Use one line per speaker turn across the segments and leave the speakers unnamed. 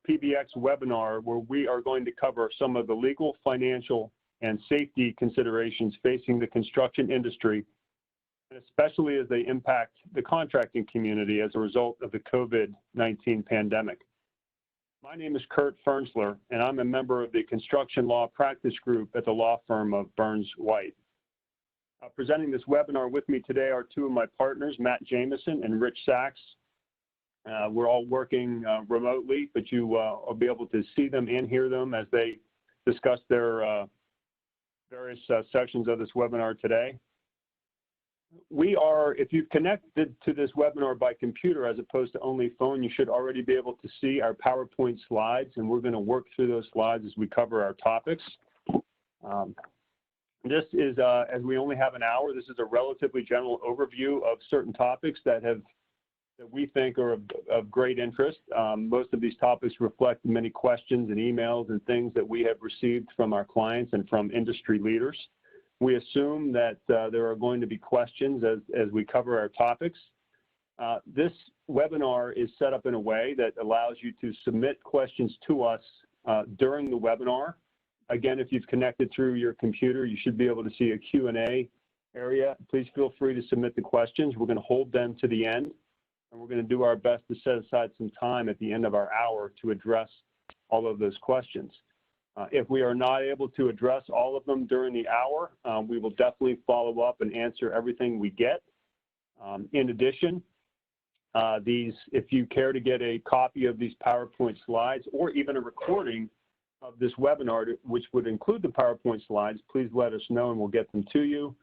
PBX webinar where we are going to cover some of the legal, financial, and safety considerations facing the construction industry, and especially as they impact the contracting community as a result of the COVID-19 pandemic. My name is Kurt Fernsler, and I'm a member of the Construction Law Practice Group at the law firm of Burns White. Presenting this webinar with me today are two of my partners, Matt Jameson and Rich Saxe. We're all working remotely, but you will be able to see them and hear them as they discuss their various sections of this webinar today. If you've connected to this webinar by computer as opposed to only phone, you should already be able to see our PowerPoint slides, and we're going to work through those slides as we cover our topics. This is, as we only have an hour, this is a relatively general overview of certain topics that we think are of great interest. Most of these topics reflect many questions and emails and things that we have received from our clients and from industry leaders. We assume that there are going to be questions as we cover our topics. This webinar is set up in a way that allows you to submit questions to us during the webinar. Again, if you've connected through your computer, you should be able to see a Q&A area. Please feel free to submit the questions. We're going to hold them to the end, and we're going to do our best to set aside some time at the end of our hour to address all of those questions. If we are not able to address all of them during the hour, we will definitely follow up and answer everything we get. In addition, if you care to get a copy of these PowerPoint slides or even a recording of this webinar, which would include the PowerPoint slides, please let us know and we'll get them to you.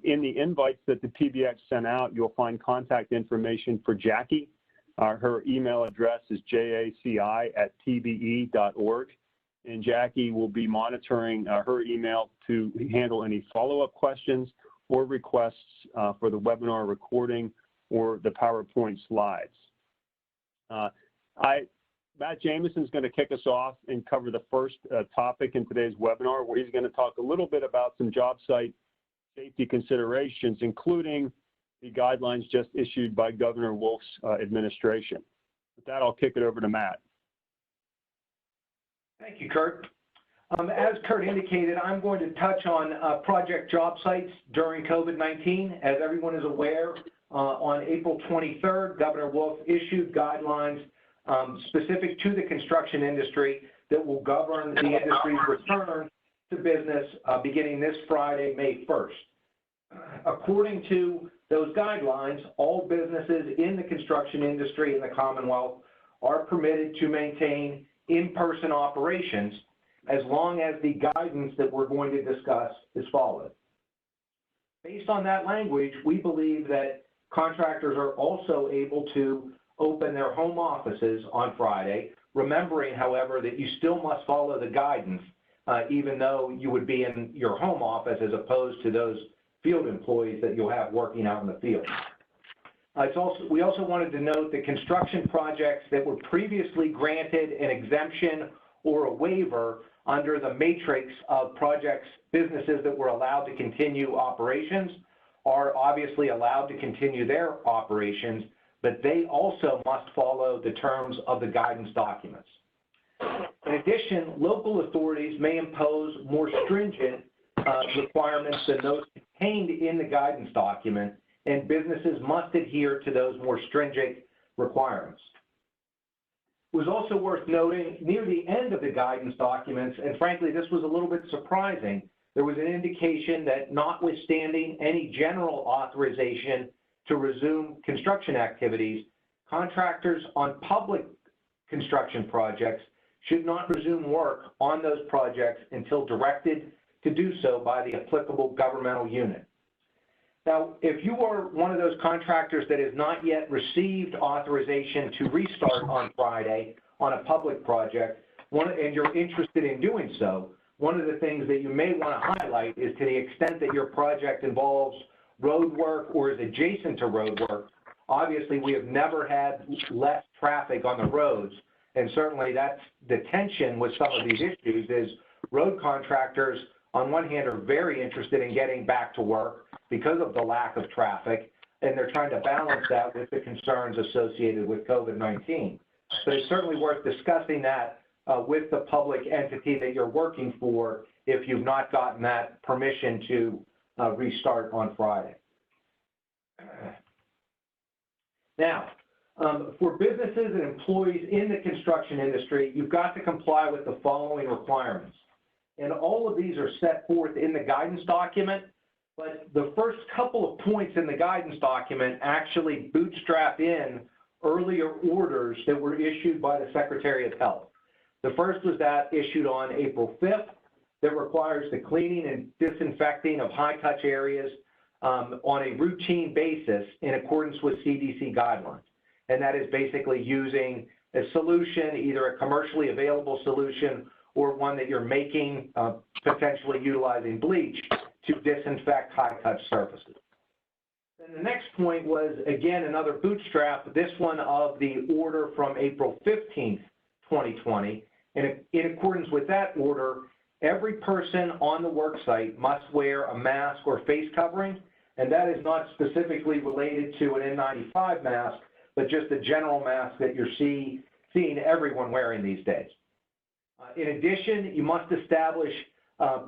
In the invites that the PBX sent out, you'll find contact information for Jackie. Her email address is jaci@tbe.org, and Jackie will be monitoring her email to handle any follow-up questions or requests for the webinar recording or the PowerPoint slides. Matt Jameson is going to kick us off and cover the first topic in today's webinar, where he's going to talk a little bit about some job site safety considerations, including the guidelines just issued by Governor Wolf's administration. With that, I'll kick it over to Matt.
Thank you, Kurt. As Kurt indicated, I'm going to touch on project job sites during COVID-19. As everyone is aware, on April 23rd, Governor Wolf issued guidelines specific to the construction industry that will govern the industry's return to business beginning this Friday, May 1st. According to those guidelines, all businesses in the construction industry in the Commonwealth are permitted to maintain in-person operations as long as the guidance that we're going to discuss is followed. Based on that language, we believe that contractors are also able to open their home offices on Friday, remembering, however, that you still must follow the guidance, even though you would be in your home office as opposed to those field employees that you'll have working out in the field. We also wanted to note that construction projects that were previously granted an exemption or a waiver under the matrix of businesses that were allowed to continue operations are obviously allowed to continue their operations, but they also must follow the terms of the guidance documents. In addition, local authorities may impose more stringent requirements than those contained in the guidance document, and businesses must adhere to those more stringent requirements. It was also worth noting, near the end of the guidance documents, and frankly, this was a little bit surprising, there was an indication that notwithstanding any general authorization to resume construction activities, contractors on public construction projects should not resume work on those projects until directed to do so by the applicable governmental unit. Now, if you are one of those contractors that has not yet received authorization to restart on Friday on a public project, and you're interested in doing so, one of the things that you may want to highlight is, to the extent that your project involves road work or is adjacent to road work, obviously we have never had less traffic on the roads, and certainly that's the tension with some of these issues is road contractors on one hand are very interested in getting back to work because of the lack of traffic, and they're trying to balance that with the concerns associated with COVID-19. but it's certainly worth discussing that with the public entity that you're working for if you've not gotten that permission to restart on Friday. Now, for businesses and employees in the construction industry, you've got to comply with the following requirements. And all of these are set forth in the guidance document, but the first couple of points in the guidance document actually bootstrap in earlier orders that were issued by the Secretary of Health. The first was that issued on April 5th that requires the cleaning and disinfecting of high-touch areas on a routine basis in accordance with CDC guidelines. And that is basically using a solution, either a commercially available solution or one that you're making, potentially utilizing bleach to disinfect high-touch surfaces. And the next point was, again, another bootstrap, this one of the order from April 15th, 2020. And in accordance with that order, every person on the work site must wear a mask or face covering, and that is not specifically related to an N95 mask, but just a general mask that you're seeing everyone wearing these days. In addition, you must establish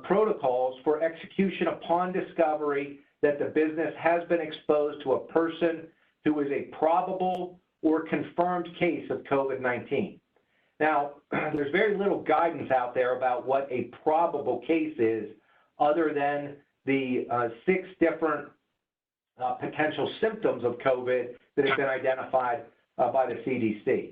protocols for execution upon discovery that the business has been exposed to a person who is a probable or confirmed case of COVID-19. Now, there's very little guidance out there about what a probable case is other than the 6 different potential symptoms of COVID that have been identified by the CDC.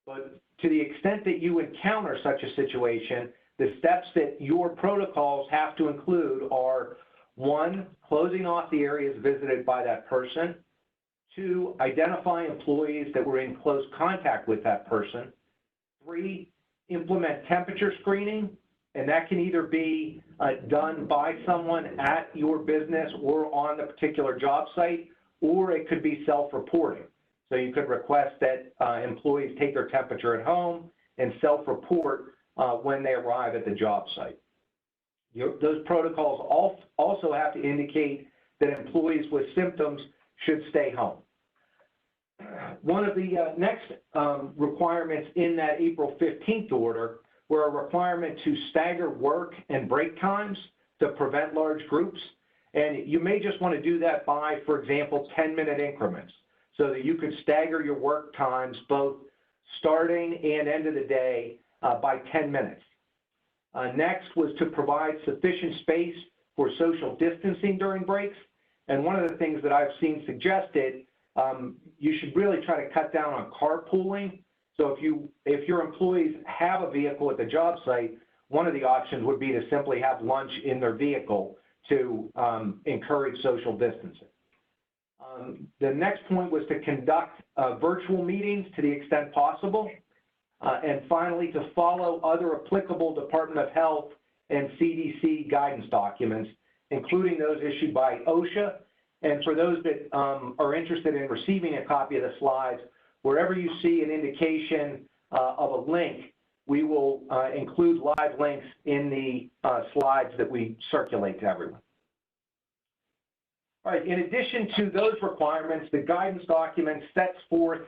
But to the extent that you encounter such a situation, the steps that your protocols have to include are 1, closing off the areas visited by that person, 2, identify employees that were in close contact with that person, 3, implement temperature screening, and that can either be done by someone at your business or on the particular job site, or it could be self-reporting. So you could request that employees take their temperature at home and self-report when they arrive at the job site. Those protocols also have to indicate that employees with symptoms should stay home. One of the next requirements in that April 15th order were a requirement to stagger work and break times to prevent large groups. And you may just want to do that by, for example, 10-minute increments so that you could stagger your work times both starting and end of the day by 10 minutes. Next was to provide sufficient space for social distancing during breaks. And one of the things that I've seen suggested, you should really try to cut down on carpooling. So if your employees have a vehicle at the job site, one of the options would be to simply have lunch in their vehicle to encourage social distancing. The next point was to conduct virtual meetings to the extent possible. And finally, to follow other applicable Department of Health and CDC guidance documents, including those issued by OSHA. And for those that are interested in receiving a copy of the slides, wherever you see an indication of a link, we will include live links in the slides that we circulate to everyone. All right, in addition to those requirements, the guidance document sets forth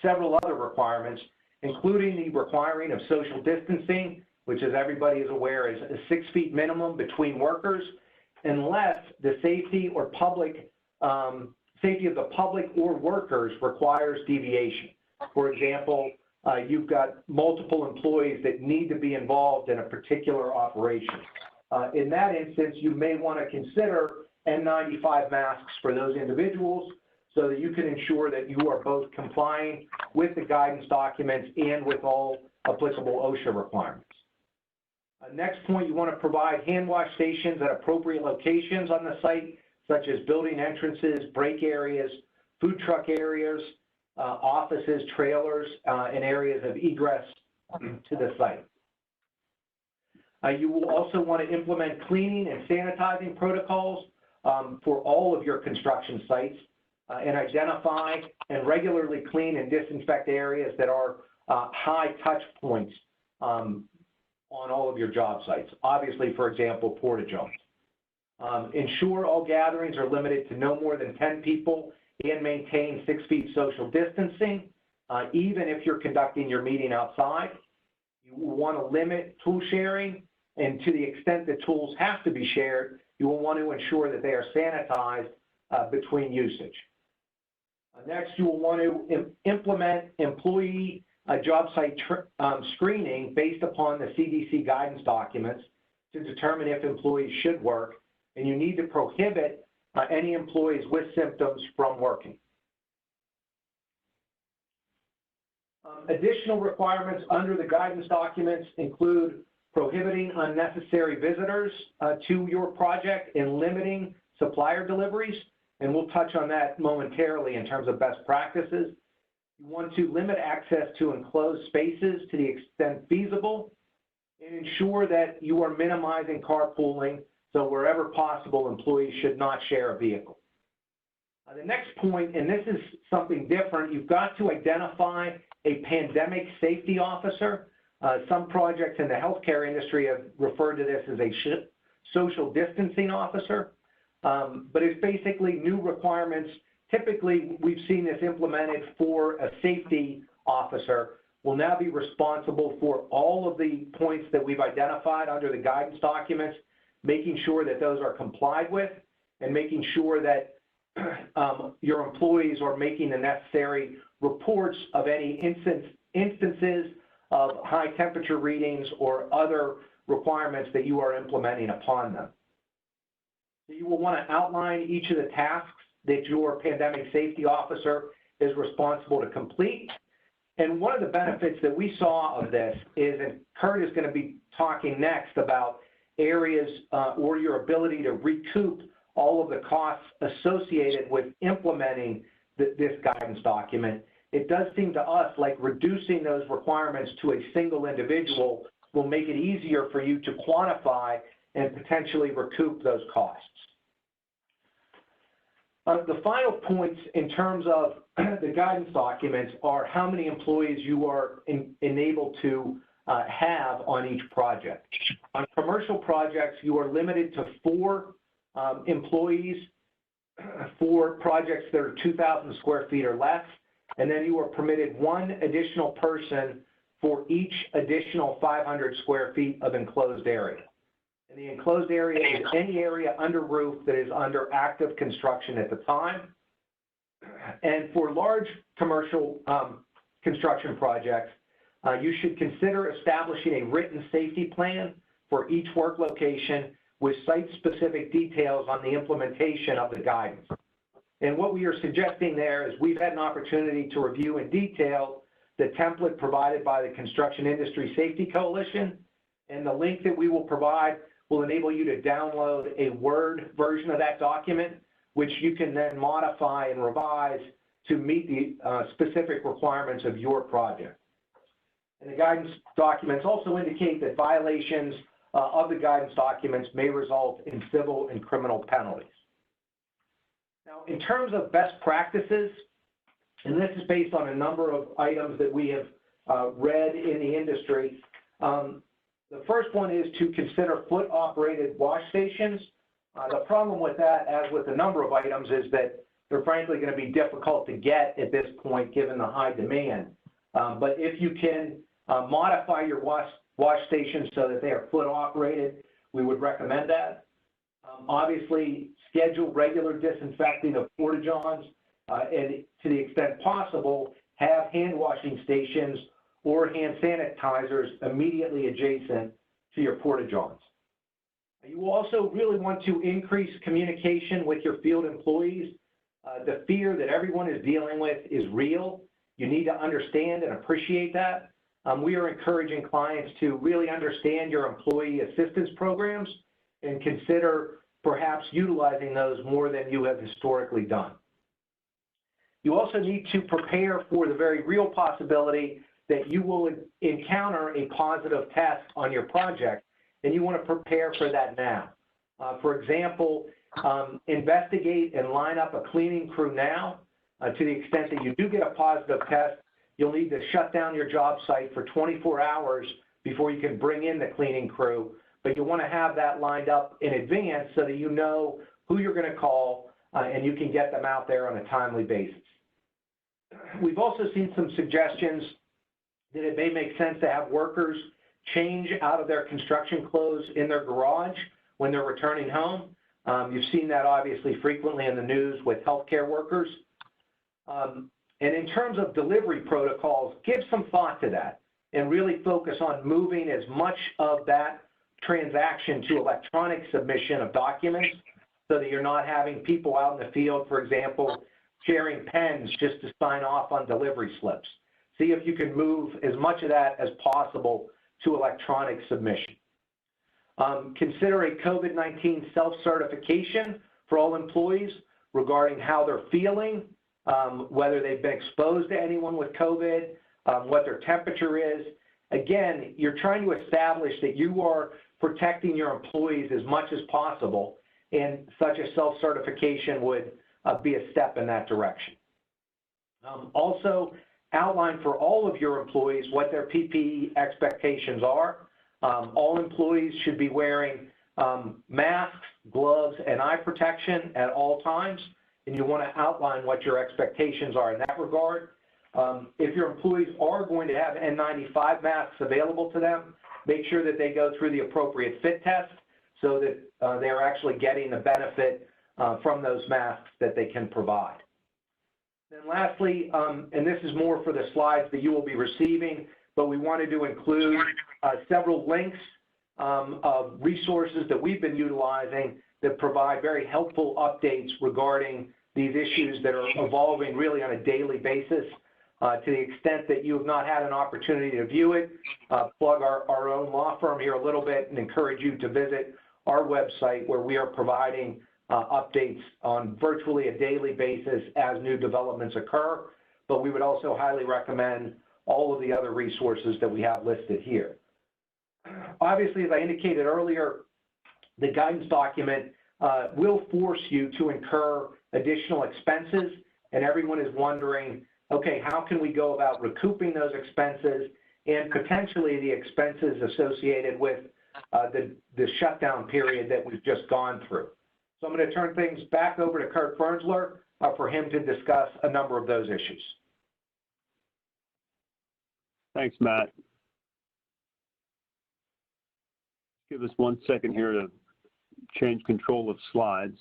several other requirements, including the requiring of social distancing, which, as everybody is aware, is a 6 feet minimum between workers, unless the safety of the public or workers requires deviation. For example, you've got multiple employees that need to be involved in a particular operation. In that instance, you may want to consider N95 masks for those individuals so that you can ensure that you are both complying with the guidance documents and with all applicable OSHA requirements. Next point, you want to provide hand wash stations at appropriate locations on the site, such as building entrances, break areas, food truck areas, offices, trailers, and areas of egress to the site. You will also want to implement cleaning and sanitizing protocols for all of your construction sites and identify and regularly clean and disinfect areas that are high touch points on all of your job sites. Obviously, for example, porta johns. Ensure all gatherings are limited to no more than 10 people and maintain 6 feet social distancing. even if you're conducting your meeting outside. You will want to limit tool sharing, and to the extent that tools have to be shared, you will want to ensure that they are sanitized between usage. Next, you will want to implement employee job site screening based upon the CDC guidance documents to determine if employees should work, and you need to prohibit any employees with symptoms from working. Additional requirements under the guidance documents include prohibiting unnecessary visitors to your project and limiting supplier deliveries, and we'll touch on that momentarily in terms of best practices. You want to limit access to enclosed spaces to the extent feasible, and ensure that you are minimizing carpooling, so wherever possible, employees should not share a vehicle. The next point, and this is something different, you've got to identify a pandemic safety officer. Some projects in the healthcare industry have referred to this as a social distancing officer, but it's basically new requirements. Typically, we've seen this implemented for a safety officer will now be responsible for all of the points that we've identified under the guidance documents, making sure that those are complied with, and making sure that your employees are making the necessary reports of any instances of high temperature readings or other requirements that you are implementing upon them. So you will want to outline each of the tasks that your pandemic safety officer is responsible to complete. And one of the benefits that we saw of this is, and Kurt is going to be talking next about areas or your ability to recoup all of the costs associated with implementing this guidance document. It does seem to us like reducing those requirements to a single individual will make it easier for you to quantify and potentially recoup those costs. The final points in terms of the guidance documents are how many employees you are enabled to have on each project. On commercial projects, you are limited to 4 employees for projects that are 2,000 square feet or less, and then you are permitted 1 additional person for each additional 500 square feet of enclosed area. And the enclosed area is any area under roof that is under active construction at the time. And for large commercial construction projects, you should consider establishing a written safety plan for each work location with site-specific details on the implementation of the guidance. And what we are suggesting there is we've had an opportunity to review in detail the template provided by the Construction Industry Safety Coalition, and the link that we will provide will enable you to download a Word version of that document, which you can then modify and revise to meet the specific requirements of your project. And the guidance documents also indicate that violations of the guidance documents may result in civil and criminal penalties. Now, in terms of best practices, and this is based on a number of items that we have read in the industry, the first one is to consider foot-operated wash stations. The problem with that, as with a number of items, is that they're frankly going to be difficult to get at this point given the high demand. But if you can modify your wash stations so that they are foot-operated, we would recommend that. Obviously, schedule regular disinfecting of porta-johns, and to the extent possible, have hand-washing stations or hand sanitizers immediately adjacent to your porta-johns. You also really want to increase communication with your field employees. The fear that everyone is dealing with is real. You need to understand and appreciate that. We are encouraging clients to really understand your employee assistance programs and consider perhaps utilizing those more than you have historically done. You also need to prepare for the very real possibility that you will encounter a positive test on your project, and you want to prepare for that now. For example, investigate and line up a cleaning crew now. To the extent that you do get a positive test, you'll need to shut down your job site for 24 hours before you can bring in the cleaning crew, but you want to have that lined up in advance so that you know who you're going to call and you can get them out there on a timely basis. We've also seen some suggestions that it may make sense to have workers change out of their construction clothes in their garage when they're returning home. You've seen that obviously frequently in the news with healthcare workers. And in terms of delivery protocols, give some thought to that and really focus on moving as much of that transaction to electronic submission of documents so that you're not having people out in the field, for example, sharing pens just to sign off on delivery slips. See if you can move as much of that as possible to electronic submission. Consider a COVID-19 self-certification for all employees regarding how they're feeling, whether they've been exposed to anyone with COVID, what their temperature is. Again, you're trying to establish that you are protecting your employees as much as possible, and such a self-certification would be a step in that direction. Also, outline for all of your employees what their PPE expectations are. All employees should be wearing masks, gloves, and eye protection at all times, and you want to outline what your expectations are in that regard. If your employees are going to have N95 masks available to them, make sure that they go through the appropriate fit test so that they're actually getting the benefit from those masks that they can provide. Then lastly, and this is more for the slides that you will be receiving, but we wanted to include several links of resources that we've been utilizing that provide very helpful updates regarding these issues that are evolving really on a daily basis. To the extent that you have not had an opportunity to view it, plug our own law firm here a little bit and encourage you to visit our website where we are providing updates on virtually a daily basis as new developments occur. But we would also highly recommend all of the other resources that we have listed here. Obviously, as I indicated earlier, the guidance document will force you to incur additional expenses, and everyone is wondering, okay, how can we go about recouping those expenses and potentially the expenses associated with the shutdown period that we've just gone through. So I'm going to turn things back over to Kurt Fernsler for him to discuss a number of those issues.
Thanks, Matt. Give us 1 second here to change control of slides.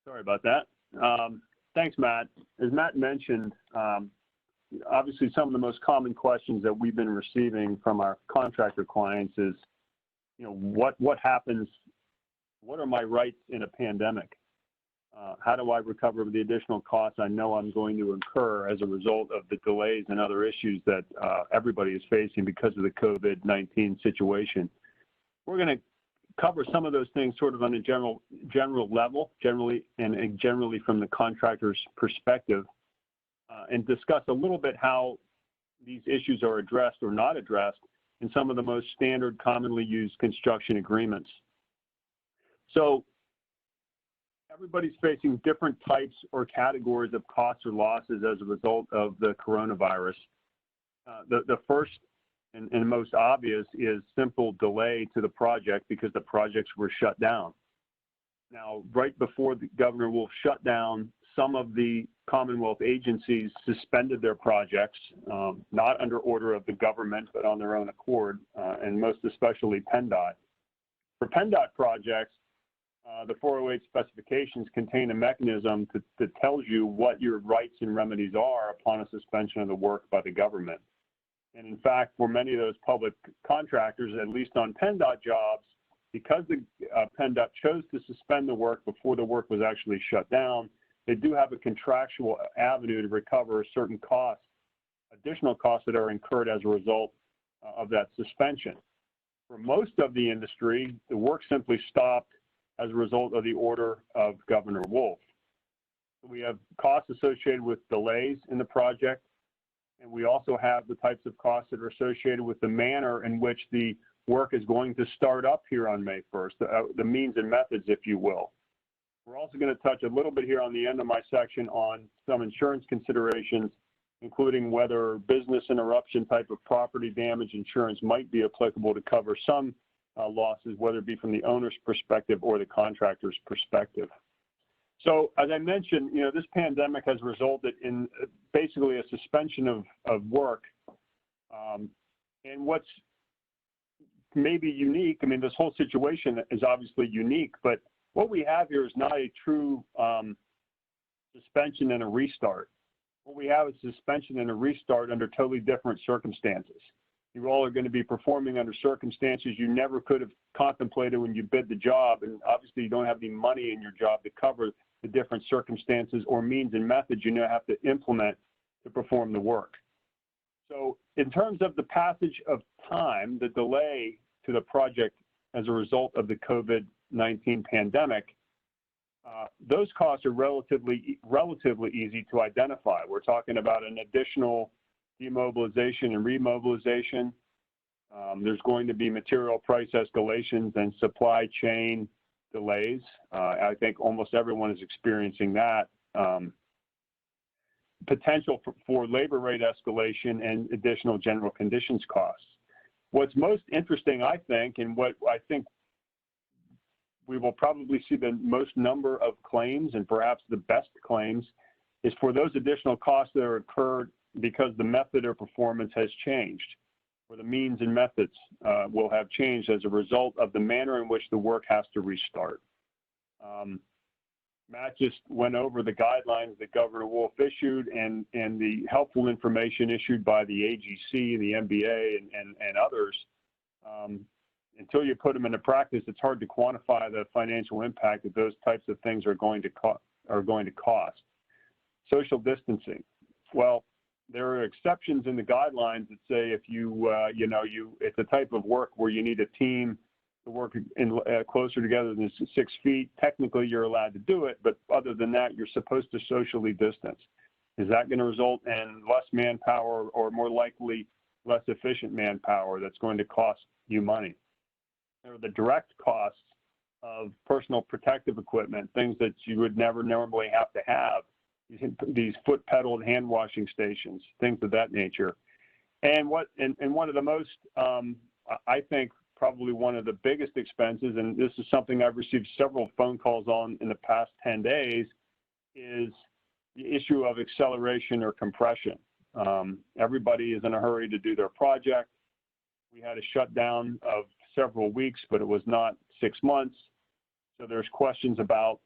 Sorry about that. Thanks, Matt. As Matt mentioned, obviously some of the most common questions that we've been receiving from our contractor clients is, what happens, what are my rights in a pandemic? How do I recover the additional costs I know I'm going to incur as a result of the delays and other issues that everybody is facing because of the COVID-19 situation? We're going to cover some of those things sort of on a general level, generally from the contractor's perspective, and discuss a little bit how these issues are addressed or not addressed in some of the most standard commonly used construction agreements. So everybody's facing different types or categories of costs or losses as a result of the coronavirus. The first and most obvious is simple delay to the project because the projects were shut down. Now, right before the Governor Wolf shut down, some of the Commonwealth agencies suspended their projects, not under order of the government, but on their own accord, and most especially PennDOT. For PennDOT projects, the 408 specifications contain a mechanism that tells you what your rights and remedies are upon a suspension of the work by the government. And in fact, for many of those public contractors, at least on PennDOT jobs, because the PennDOT chose to suspend the work before the work was actually shut down, they do have a contractual avenue to recover certain costs, additional costs that are incurred as a result of that suspension. For most of the industry, the work simply stopped as a result of the order of Governor Wolf. We have costs associated with delays in the project, And we also have the types of costs that are associated with the manner in which the work is going to start up here on May 1st, the means and methods, if you will. We're also going to touch a little bit here on the end of my section on some insurance considerations, including whether business interruption type of property damage insurance might be applicable to cover some losses, whether it be from the owner's perspective or the contractor's perspective. So as I mentioned, this pandemic has resulted in basically a suspension of work. And what's maybe unique, I mean, this whole situation is obviously unique, but what we have here is not a true suspension and a restart. What we have is suspension and a restart under totally different circumstances. You all are going to be performing under circumstances you never could have contemplated when you bid the job, and obviously you don't have any money in your job to cover the different circumstances or means and methods you now have to implement to perform the work. So in terms of the passage of time, the delay to the project as a result of the COVID-19 pandemic, those costs are relatively easy to identify. We're talking about an additional demobilization and remobilization. There's going to be material price escalations and supply chain delays. I think almost everyone is experiencing that. Potential for labor rate escalation and additional general conditions costs. What's most interesting, I think, and what I think we will probably see the most number of claims and perhaps the best claims is for those additional costs that are incurred because the method or performance has changed, or the means and methods will have changed as a result of the manner in which the work has to restart. Matt just went over the guidelines that Governor Wolf issued and the helpful information issued by the AGC, the NBA, and others. Until you put them into practice, it's hard to quantify the financial impact that those types of things are going to cost. Social distancing. Well, there are exceptions in the guidelines that say if it's a type of work where you need a team to work closer together than 6 feet, technically you're allowed to do it, but other than that, you're supposed to socially distance. Is that going to result in less manpower or more likely less efficient manpower that's going to cost you money? There are the direct costs of personal protective equipment, things that you would never normally have to have, these foot-pedaled hand washing stations, things of that nature. And one of the most, I think, probably one of the biggest expenses, and this is something I've received several phone calls on in the past 10 days, is the issue of acceleration or compression. Everybody is in a hurry to do their project. We had a shutdown of several weeks, but it was not 6 months. So there's questions about,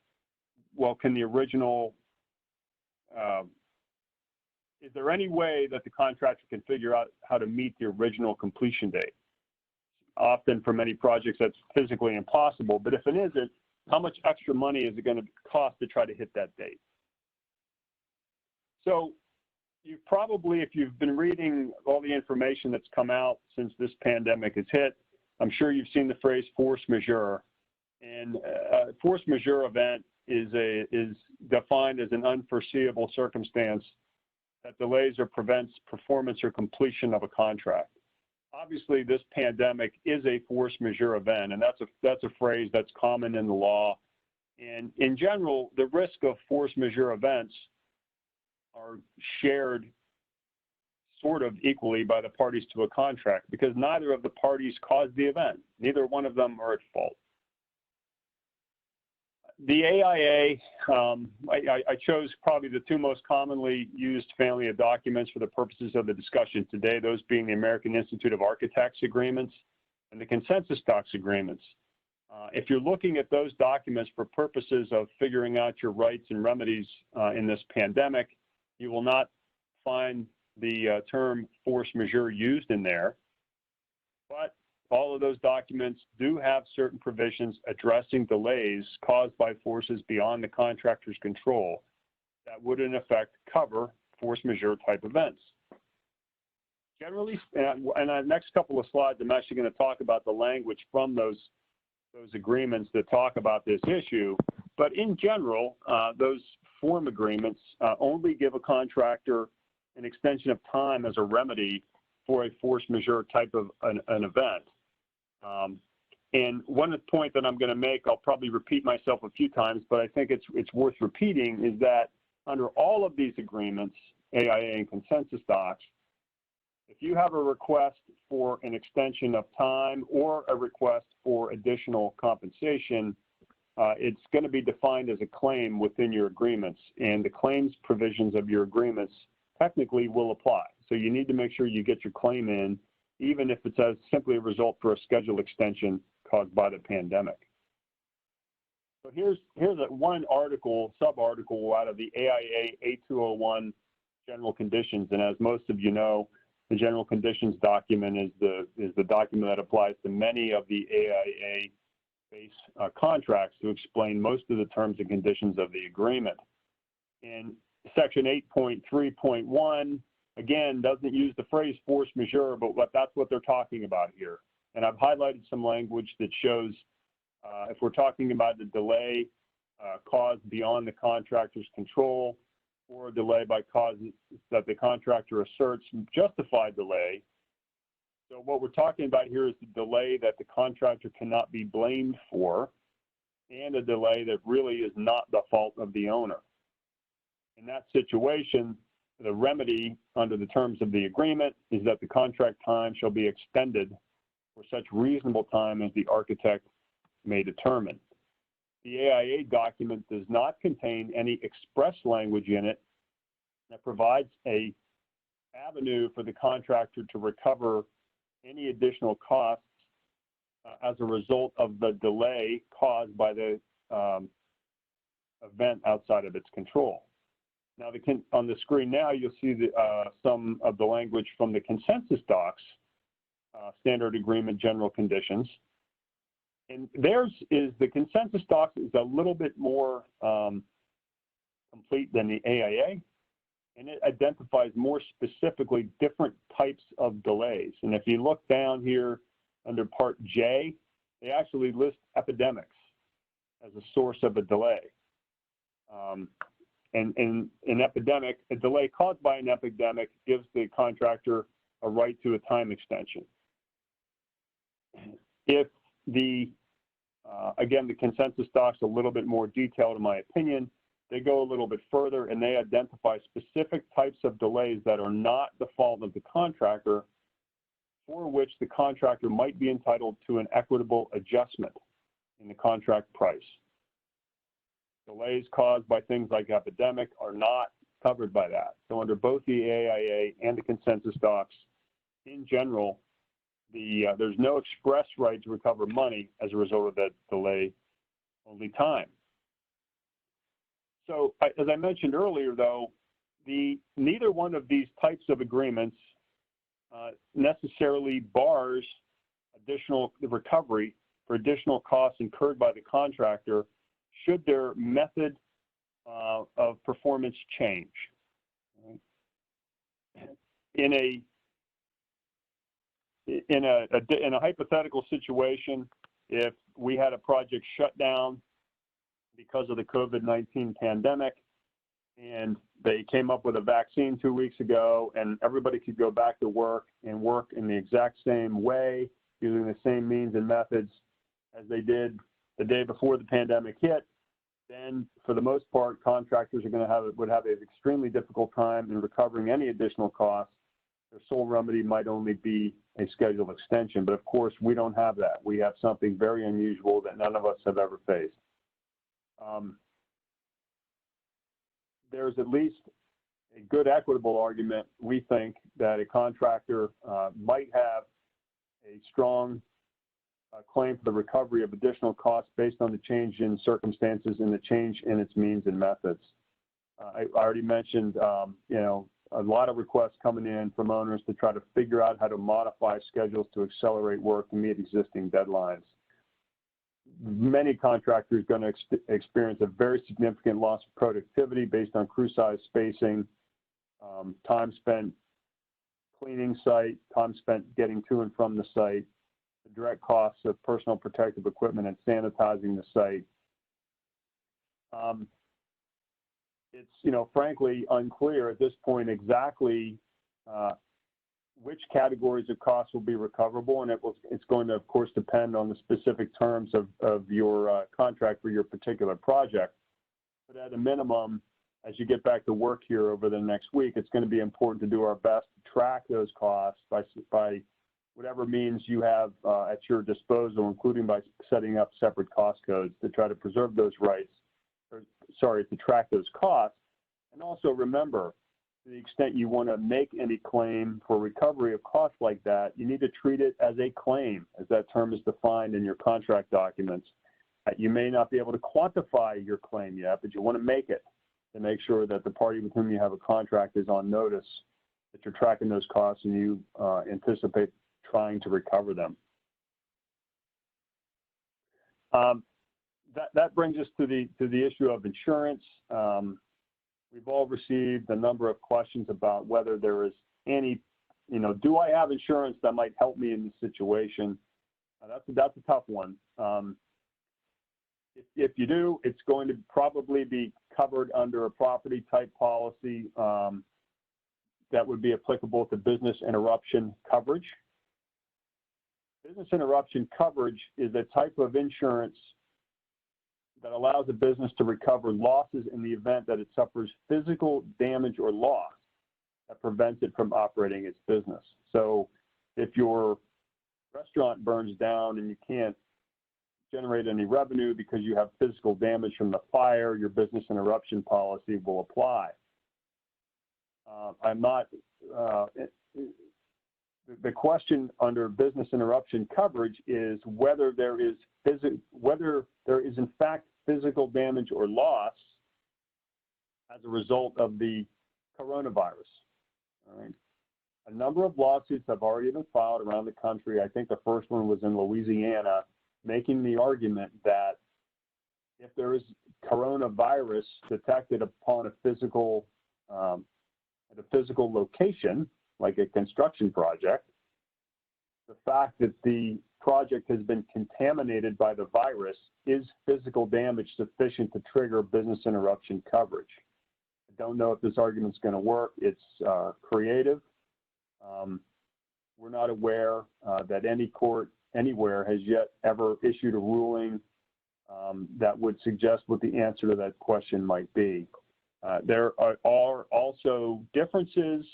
well, can the original, is there any way that the contractor can figure out how to meet the original completion date? Often for many projects, that's physically impossible, but if it isn't, how much extra money is it going to cost to try to hit that date? So you've probably, if you've been reading all the information that's come out since this pandemic has hit, I'm sure you've seen the phrase force majeure. And a force majeure event is defined as an unforeseeable circumstance that delays or prevents performance or completion of a contract. Obviously, this pandemic is a force majeure event, and that's a phrase that's common in the law. And in general, the risk of force majeure events are shared sort of equally by the parties to a contract because neither of the parties caused the event. Neither one of them are at fault. The AIA, I chose probably the two most commonly used family of documents for the purposes of the discussion today, those being the American Institute of Architects agreements and the consensus docs agreements. If you're looking at those documents for purposes of figuring out your rights and remedies in this pandemic, you will not find the term force majeure used in there, but all of those documents do have certain provisions addressing delays caused by forces beyond the contractor's control that would in effect cover force majeure type events. Generally, and the next couple of slides, I'm actually going to talk about the language from those agreements that talk about this issue, but in general, those form agreements only give a contractor an extension of time as a remedy for a force majeure type of an event. And one point that I'm going to make, I'll probably repeat myself a few times, but I think it's worth repeating, is that under all of these agreements, AIA and consensus docs, if you have a request for an extension of time or a request for additional compensation, it's going to be defined as a claim within your agreements, and the claims provisions of your agreements technically will apply. So you need to make sure you get your claim in, even if it's as simply a result for a schedule extension caused by the pandemic. So here's one article, sub-article out of the AIA 8201 general conditions, and as most of you know, the general conditions document is the document that applies to many of the AIA base contracts to explain most of the terms and conditions of the agreement. And section 8.3.1, again, doesn't use the phrase force majeure, but that's what they're talking about here. And I've highlighted some language that shows if we're talking about the delay caused beyond the contractor's control, or a delay by causes that the contractor asserts justified delay. So what we're talking about here is the delay that the contractor cannot be blamed for, and a delay that really is not the fault of the owner. In that situation, the remedy under the terms of the agreement is that the contract time shall be extended for such reasonable time as the architect may determine. The AIA document does not contain any express language in it that provides an avenue for the contractor to recover any additional costs as a result of the delay caused by the event outside of its control. Now, on the screen now, you'll see some of the language from the consensus docs, standard agreement general conditions. And theirs is, the consensus docs is a little bit more complete than the AIA, and it identifies more specifically different types of delays. And if you look down here under Part J, they actually list epidemics as a source of a delay. And an epidemic, a delay caused by an epidemic gives the contractor a right to a time extension. If again, the consensus docs a little bit more detailed in my opinion. They go a little bit further and they identify specific types of delays that are not the fault of the contractor, for which the contractor might be entitled to an equitable adjustment in the contract price. Delays caused by things like epidemic are not covered by that. So under both the AIA and the consensus docs, in general, there's no express right to recover money as a result of that delay, only time. So as I mentioned earlier, though, neither one of these types of agreements necessarily bars additional recovery for additional costs incurred by the contractor should their method of performance change. In a hypothetical situation, if we had a project shut down because of the COVID-19 pandemic, and they came up with a vaccine 2 weeks ago, and everybody could go back to work and work in the exact same way, using the same means and methods as they did the day before the pandemic hit, then for the most part, contractors would have an extremely difficult time in recovering any additional costs. Their sole remedy might only be a schedule extension, but of course we don't have that. We have something very unusual that none of us have ever faced. There's at least a good equitable argument, we think, that a contractor might have a strong claim for the recovery of additional costs based on the change in circumstances and the change in its means and methods. I already mentioned, a lot of requests coming in from owners to try to figure out how to modify schedules to accelerate work and meet existing deadlines. Many contractors are going to experience a very significant loss of productivity based on crew size, spacing, time spent cleaning site, time spent getting to and from the site, the direct costs of personal protective equipment and sanitizing the site. it's, frankly unclear at this point exactly which categories of costs will be recoverable, and it's going to, of course, depend on the specific terms of your contract for your particular project. But at a minimum, as you get back to work here over the next week, it's going to be important to do our best to track those costs by whatever means you have at your disposal, including by setting up separate cost codes to try to preserve those rights, to track those costs. And also remember, to the extent you want to make any claim for recovery of costs like that, you need to treat it as a claim, as that term is defined in your contract documents. You may not be able to quantify your claim yet, but you want to make it to make sure that the party with whom you have a contract is on notice that you're tracking those costs and you anticipate trying to recover them. That brings us to the issue of insurance. We've all received a number of questions about whether there is any, do I have insurance that might help me in this situation? That's a tough one. If you do, it's going to probably be covered under a property type policy that would be applicable to business interruption coverage. Business interruption coverage is a type of insurance that allows a business to recover losses in the event that it suffers physical damage or loss that prevents it from operating its business. So if your restaurant burns down and you can't generate any revenue because you have physical damage from the fire, your business interruption policy will apply. The question under business interruption coverage is whether there is in fact physical damage or loss as a result of the coronavirus. All right. A number of lawsuits have already been filed around the country. I think the first one was in Louisiana, making the argument that if there is coronavirus detected upon a physical at a physical location, like a construction project, the fact that the project has been contaminated by the virus is physical damage sufficient to trigger business interruption coverage. I don't know if this argument's going to work. It's creative. We're not aware that any court anywhere has yet ever issued a ruling that would suggest what the answer to that question might be. There are also differences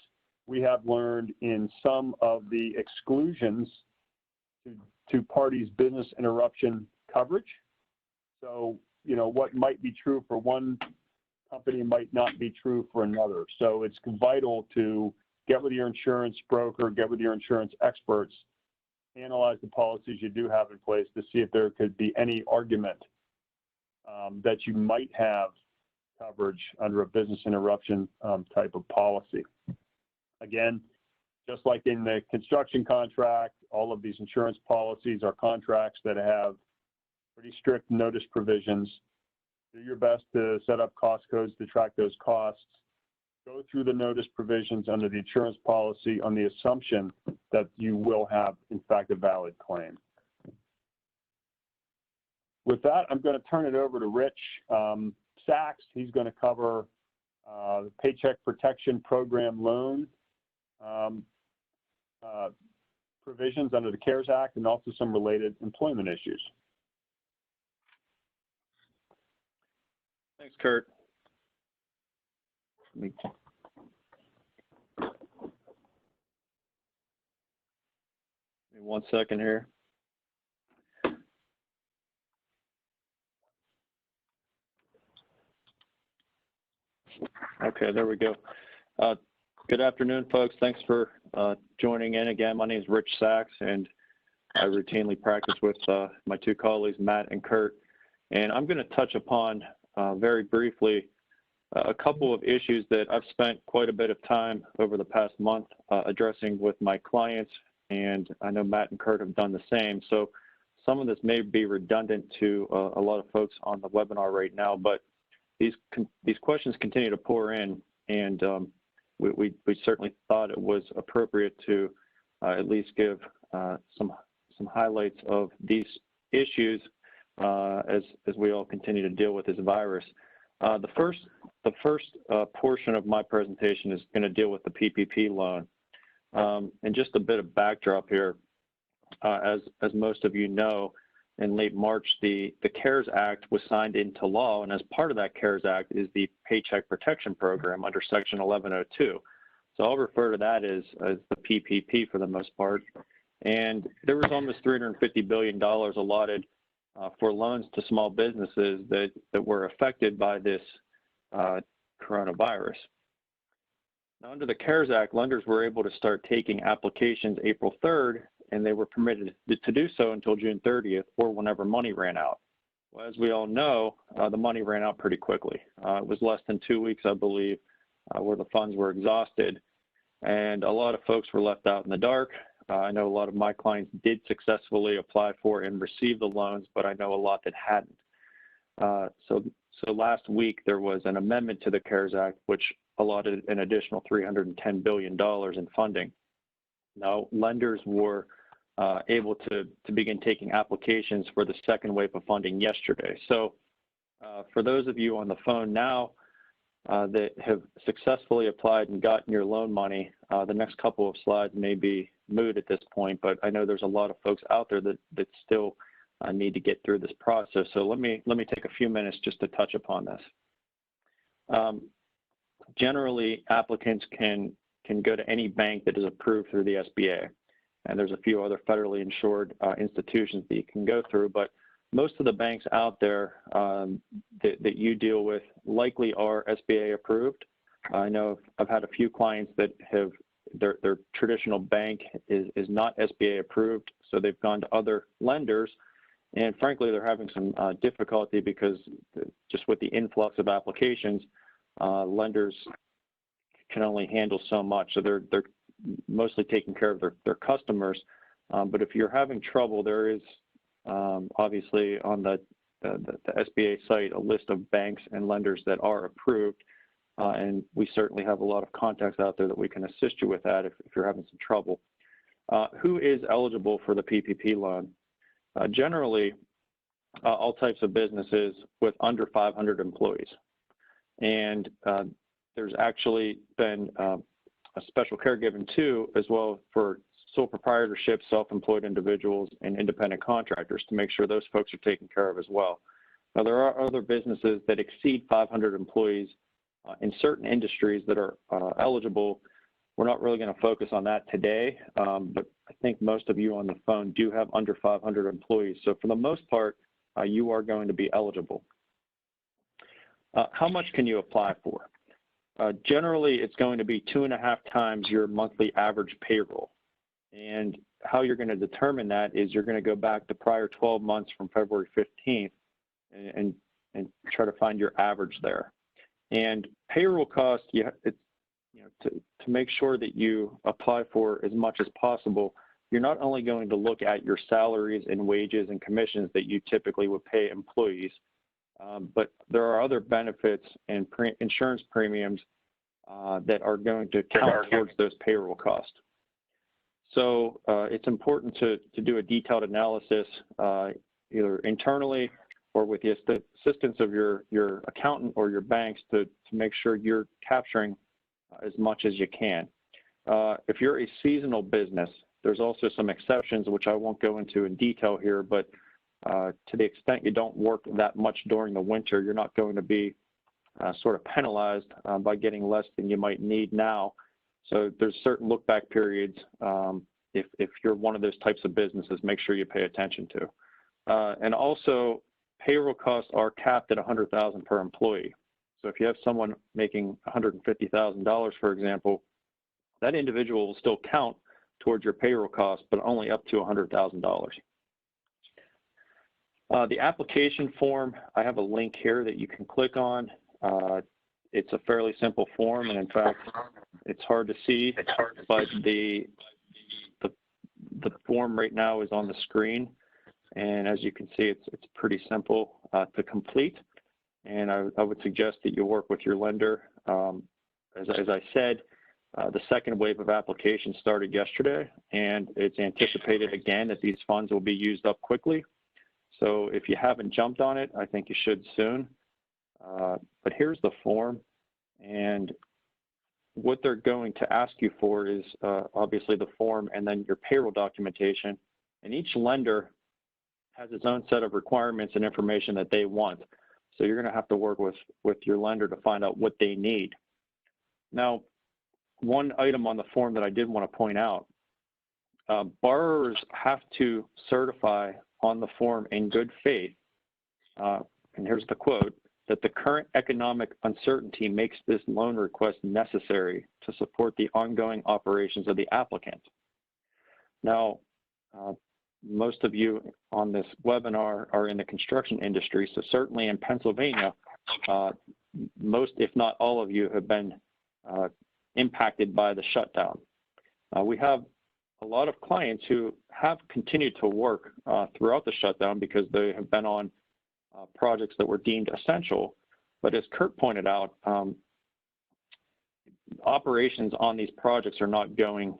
we have learned in some of the exclusions to parties' business interruption coverage. So, what might be true for one company might not be true for another. So it's vital to get with your insurance broker, get with your insurance experts, analyze the policies you do have in place to see if there could be any argument that you might have coverage under a business interruption type of policy. Again, just like in the construction contract, all of these insurance policies are contracts that have pretty strict notice provisions. Do your best to set up cost codes to track those costs. Go through the notice provisions under the insurance policy on the assumption that you will have, in fact, a valid claim. With that, I'm going to turn it over to Rich Saxe. He's going to cover the Paycheck Protection Program loan provisions under the CARES Act and also some related employment issues.
Thanks, Kurt. Give me 1 second here. Okay, there we go. Good afternoon, folks. Thanks for joining in again. My name is Rich Saxe, and I routinely practice with my two colleagues, Matt and Kurt. And I'm going to touch upon very briefly a couple of issues that I've spent quite a bit of time over the past month addressing with my clients, and I know Matt and Kurt have done the same. So some of this may be redundant to a lot of folks on the webinar right now, but these questions continue to pour in, and we certainly thought it was appropriate to at least give some highlights of these issues as we all continue to deal with this virus. The first the first portion of my presentation is going to deal with the PPP loan. And just a bit of backdrop here, as most of you know, in late March, the CARES Act was signed into law, and as part of that CARES Act is the Paycheck Protection Program under Section 1102. So I'll refer to that as the PPP for the most part. And there was almost $350 billion allotted for loans to small businesses that were affected by this coronavirus. Now, under the CARES Act, lenders were able to start taking applications April 3rd, and they were permitted to do so until June 30th or whenever money ran out. Well, as we all know, the money ran out pretty quickly. It was less than 2 weeks, I believe, where the funds were exhausted, and a lot of folks were left out in the dark. I know a lot of my clients did successfully apply for and receive the loans, but I know a lot that hadn't. So last week there was an amendment to the CARES Act, which allotted an additional $310 billion in funding. Now, lenders were able to begin taking applications for the second wave of funding yesterday. So for those of you on the phone now that have successfully applied and gotten your loan money, the next couple of slides may be moot at this point, but I know there's a lot of folks out there that still need to get through this process. So let me take a few minutes just to touch upon this. Generally, applicants can go to any bank that is approved through the SBA, and there's a few other federally insured institutions that you can go through, but most of the banks out there that you deal with likely are SBA approved. I know I've had a few clients that have their traditional bank is not SBA approved, so they've gone to other lenders, and frankly, they're having some difficulty because just with the influx of applications, lenders can only handle so much. So they're mostly taking care of their customers. But if you're having trouble, there is obviously on the SBA site a list of banks and lenders that are approved. And we certainly have a lot of contacts out there that we can assist you with that if you're having some trouble. Who is eligible for the PPP loan? Generally, all types of businesses with under 500 employees. And there's actually been a special care given too, as well for sole proprietorship, self-employed individuals, and independent contractors to make sure those folks are taken care of as well. Now, there are other businesses that exceed 500 employees in certain industries that are eligible. We're not really going to focus on that today, but I think most of you on the phone do have under 500 employees. So for the most part, you are going to be eligible. How much can you apply for? Generally, it's going to be 2.5 times your monthly average payroll. And how you're going to determine that is you're going to go back the prior 12 months from February 15th and try to find your average there. And payroll cost, to make sure that you apply for as much as possible, you're not only going to look at your salaries and wages and commissions that you typically would pay employees, but there are other benefits and insurance premiums that are going to count towards those payroll costs. So it's important to do a detailed analysis either internally or with the assistance of your accountant or your banks to make sure you're capturing as much as you can. If you're a seasonal business, there's also some exceptions, which I won't go into in detail here, but to the extent you don't work that much during the winter, you're not going to be sort of penalized by getting less than you might need now. So there's certain look back periods. If you're one of those types of businesses, make sure you pay attention to. And also, payroll costs are capped at $100,000 per employee. So if you have someone making $150,000, for example, that individual will still count towards your payroll costs, but only up to $100,000. The application form, I have a link here that you can click on. It's a fairly simple form, and in fact, it's hard to see, but the form right now is on the screen, and as you can see, it's pretty simple to complete. And I would suggest that you work with your lender. As I said, the second wave of applications started yesterday, and it's anticipated again that these funds will be used up quickly. So if you haven't jumped on it, I think you should soon. But here's the form. And what they're going to ask you for is obviously the form and then your payroll documentation. And each lender has its own set of requirements and information that they want. So you're going to have to work with your lender to find out what they need. Now, one item on the form that I did want to point out, borrowers have to certify on the form in good faith, and here's the quote, that the current economic uncertainty makes this loan request necessary to support the ongoing operations of the applicant. Now, most of you on this webinar are in the construction industry, so certainly in Pennsylvania, most, if not all of you have been impacted by the shutdown. We have a lot of clients who have continued to work throughout the shutdown because they have been on projects that were deemed essential. But as Kurt pointed out, operations on these projects are not going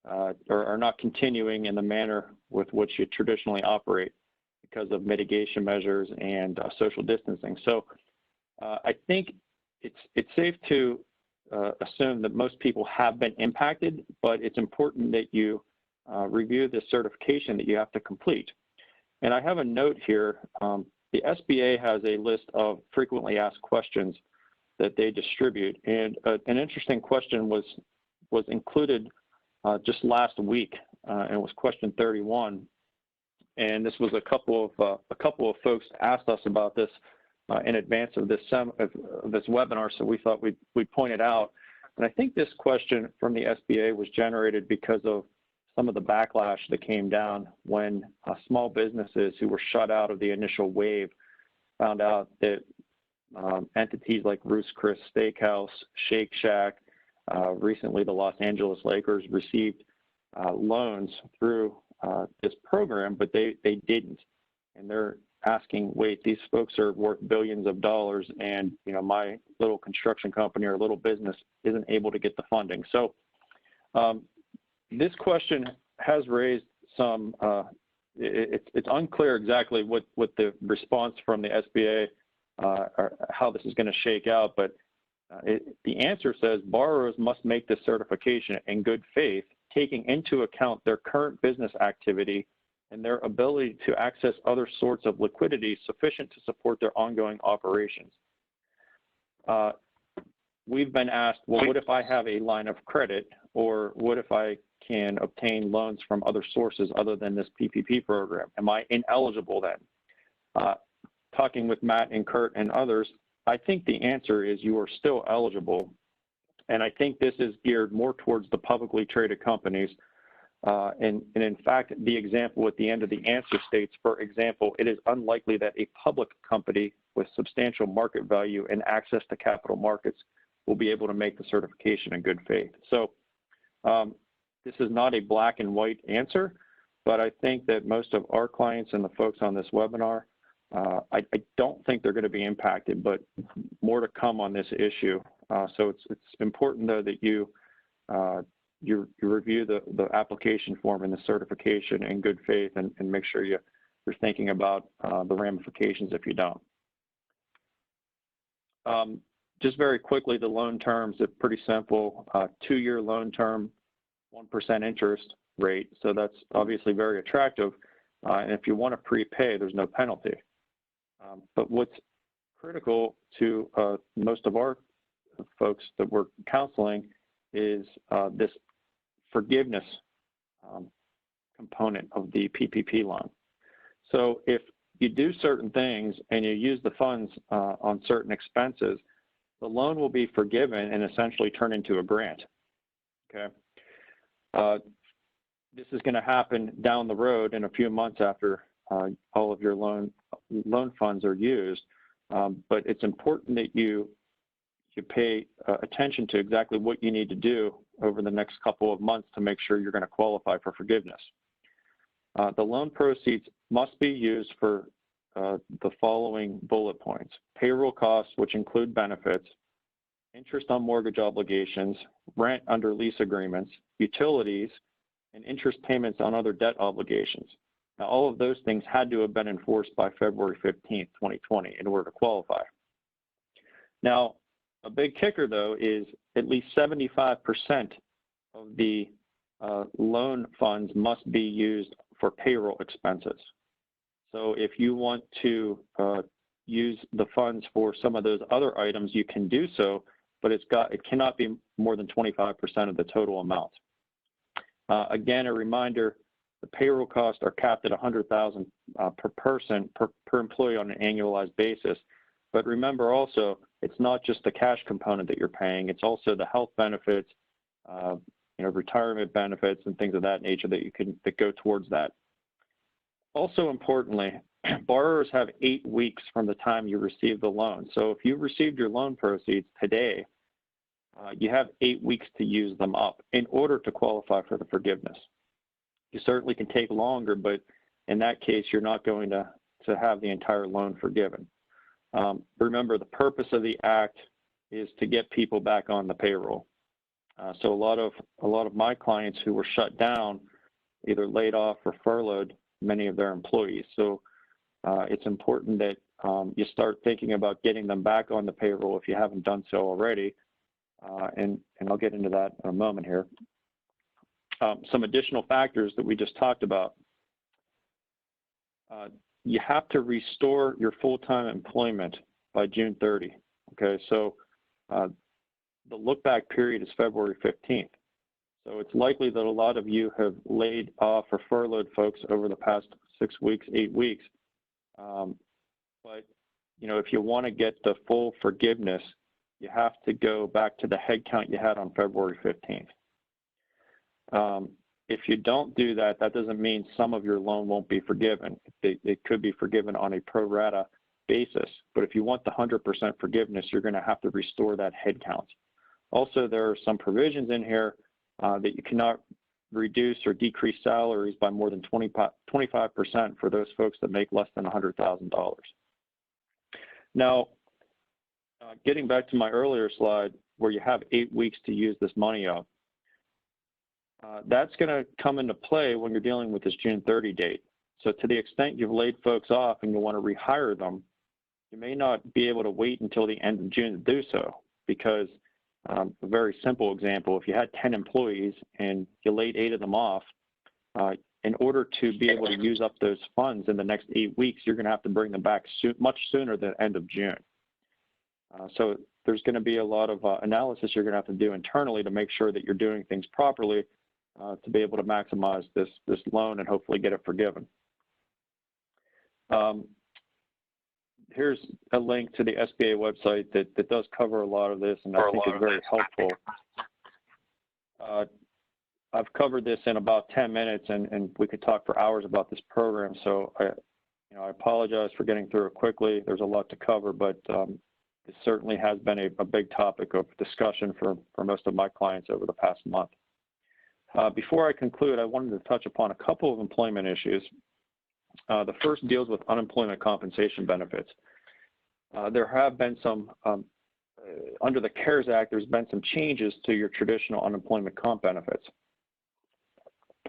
or are not continuing in the manner with which you traditionally operate because of mitigation measures and social distancing. So I think it's safe to assume that most people have been impacted, but it's important that you review the certification that you have to complete. And I have a note here. The SBA has a list of frequently asked questions that they distribute. And an interesting question was included just last week, and it was question 31. And this was a couple of folks asked us about this in advance of this webinar, so we thought we'd point it out. And I think this question from the SBA was generated because of some of the backlash that came down when small businesses who were shut out of the initial wave found out that entities like Ruth's Chris Steakhouse, Shake Shack, recently the Los Angeles Lakers received loans through this program, but they didn't. And they're asking, wait, these folks are worth billions of dollars, and my little construction company or little business isn't able to get the funding. So this question has raised some, it's unclear exactly what the response from the SBA or how this is going to shake out, but the answer says borrowers must make this certification in good faith, taking into account their current business activity and their ability to access other sorts of liquidity sufficient to support their ongoing operations. We've been asked, well, what if I have a line of credit, or what if I can obtain loans from other sources other than this PPP program? Am I ineligible then? Talking with Matt and Kurt and others, I think the answer is you are still eligible. And I think this is geared more towards the publicly traded companies. And in fact, the example at the end of the answer states, for example, it is unlikely that a public company with substantial market value and access to capital markets will be able to make the certification in good faith. So this is not a black and white answer, but I think that most of our clients and the folks on this webinar, I don't think they're going to be impacted, but more to come on this issue. So it's important, though, that you review the application form and the certification in good faith, and make sure you're thinking about the ramifications if you don't. Just very quickly, the loan terms are pretty simple. 2-year loan term, 1% interest rate. So that's obviously very attractive. And if you want to prepay, there's no penalty. But what's critical to most of our folks that we're counseling is this forgiveness component of the PPP loan. So if you do certain things and you use the funds on certain expenses, the loan will be forgiven and essentially turn into a grant. Okay. This is going to happen down the road in a few months after all of your loan funds are used, but it's important that you pay attention to exactly what you need to do over the next couple of months to make sure you're going to qualify for forgiveness. The loan proceeds must be used for the following bullet points: payroll costs, which include benefits, interest on mortgage obligations, rent under lease agreements, utilities, and interest payments on other debt obligations. Now, all of those things had to have been enforced by February 15th, 2020 in order to qualify. Now, A big kicker, though, is at least 75% of the loan funds must be used for payroll expenses. So if you want to use the funds for some of those other items, you can do so, but it cannot be more than 25% of the total amount. Again, a reminder, the payroll costs are capped at $100,000 per person, per employee on an annualized basis. But remember also, it's not just the cash component that you're paying, it's also the health benefits, retirement benefits and things of that nature that go towards that. Also importantly, borrowers have 8 weeks from the time you receive the loan. So if you received your loan proceeds today, you have 8 weeks to use them up in order to qualify for the forgiveness. You certainly can take longer, but in that case, you're not going to have the entire loan forgiven. Remember, the purpose of the act is to get people back on the payroll. So a lot of my clients who were shut down either laid off or furloughed many of their employees. So it's important that you start thinking about getting them back on the payroll if you haven't done so already. And I'll get into that in a moment here. Some additional factors that we just talked about. You have to restore your full-time employment by June 30. Okay, so the look-back period is February 15th. So it's likely that a lot of you have laid off or furloughed folks over the past 6 weeks, 8 weeks. But if you want to get the full forgiveness, you have to go back to the head count you had on February 15th. If you don't do that, that doesn't mean some of your loan won't be forgiven. It could be forgiven on a pro rata basis. But if you want the 100% forgiveness, you're going to have to restore that head count. Also, there are some provisions in here that you cannot reduce or decrease salaries by more than 25% for those folks that make less than $100,000. Now, getting back to my earlier slide where you have 8 weeks to use this money up, that's going to come into play when you're dealing with this June 30 date. So to the extent you've laid folks off and you want to rehire them, you may not be able to wait until the end of June to do so, because a very simple example, if you had 10 employees and you laid 8 of them off, in order to be able to use up those funds in the next 8 weeks, you're going to have to bring them back much sooner than end of June. So there's going to be a lot of analysis you're going to have to do internally to make sure that you're doing things properly to be able to maximize this loan and hopefully get it forgiven. Here's a link to the SBA website that does cover a lot of this, and I think is very helpful. I've covered this in about 10 minutes, and we could talk for hours about this program. So I apologize for getting through it quickly. There's a lot to cover, but it certainly has been a big topic of discussion for most of my clients over the past month. Before I conclude, I wanted to touch upon a couple of employment issues. The first deals with unemployment compensation benefits. There have been some, under the CARES Act, there's been some changes to your traditional unemployment comp benefits.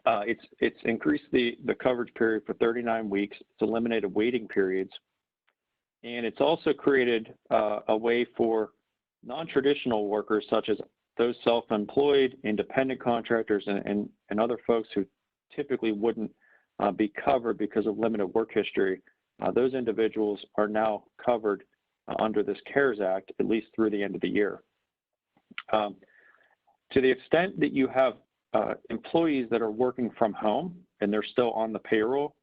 It's increased the coverage period for 39 weeks. It's eliminated waiting periods. And it's also created a way for non-traditional workers, such as those self-employed, independent contractors, and other folks who typically wouldn't be covered because of limited work history. Those individuals are now covered under this CARES Act, at least through the end of the year. To the extent that you have employees that are working from home and they're still on the payroll,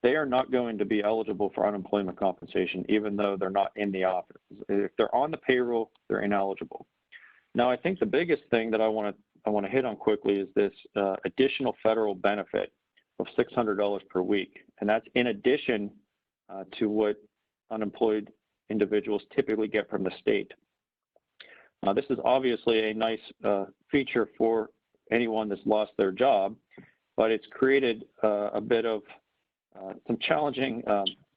they are not going to be eligible for unemployment compensation, even though they're not in the office. If they're on the payroll, they're ineligible. Now, I think the biggest thing that I want to hit on quickly is this additional federal benefit of $600 per week, and that's in addition to what unemployed individuals typically get from the state. This is obviously a nice feature for anyone that's lost their job, but it's created a bit of some challenging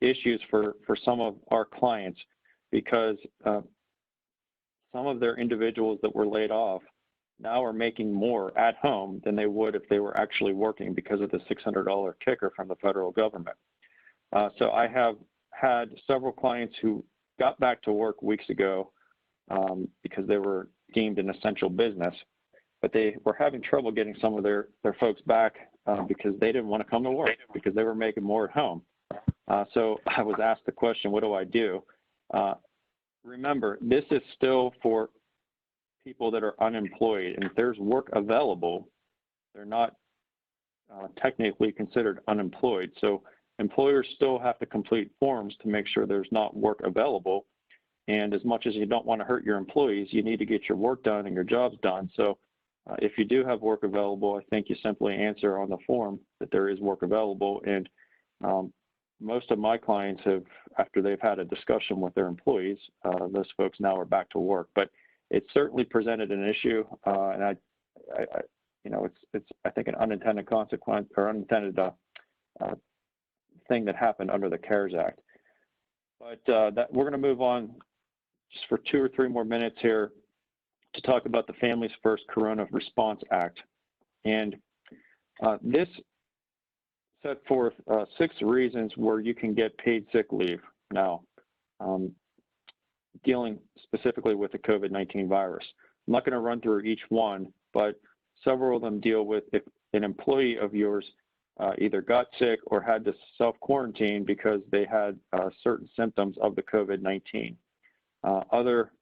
issues for some of our clients, because some of their individuals that were laid off now are making more at home than they would if they were actually working because of the $600 kicker from the federal government. So I have had several clients who got back to work weeks ago because they were deemed an essential business. But they were having trouble getting some of their folks back because they didn't want to come to work because they were making more at home. So I was asked the question, what do I do? Remember, this is still for people that are unemployed, and if there's work available, they're not technically considered unemployed. So employers still have to complete forms to make sure there's not work available. And as much as you don't want to hurt your employees, you need to get your work done and your jobs done. So if you do have work available, I think you simply answer on the form that there is work available. And most of my clients have, after they've had a discussion with their employees, those folks now are back to work. But it certainly presented an issue, and I it's I think an unintended consequence or unintended thing that happened under the CARES Act. But that we're going to move on just for 2 or 3 more minutes here to talk about the Families First Corona Response Act. And this set forth 6 reasons where you can get paid sick leave now, dealing specifically with the COVID-19 virus. I'm not going to run through each one, but several of them deal with if an employee of yours either got sick or had to self-quarantine because they had certain symptoms of the COVID-19. Other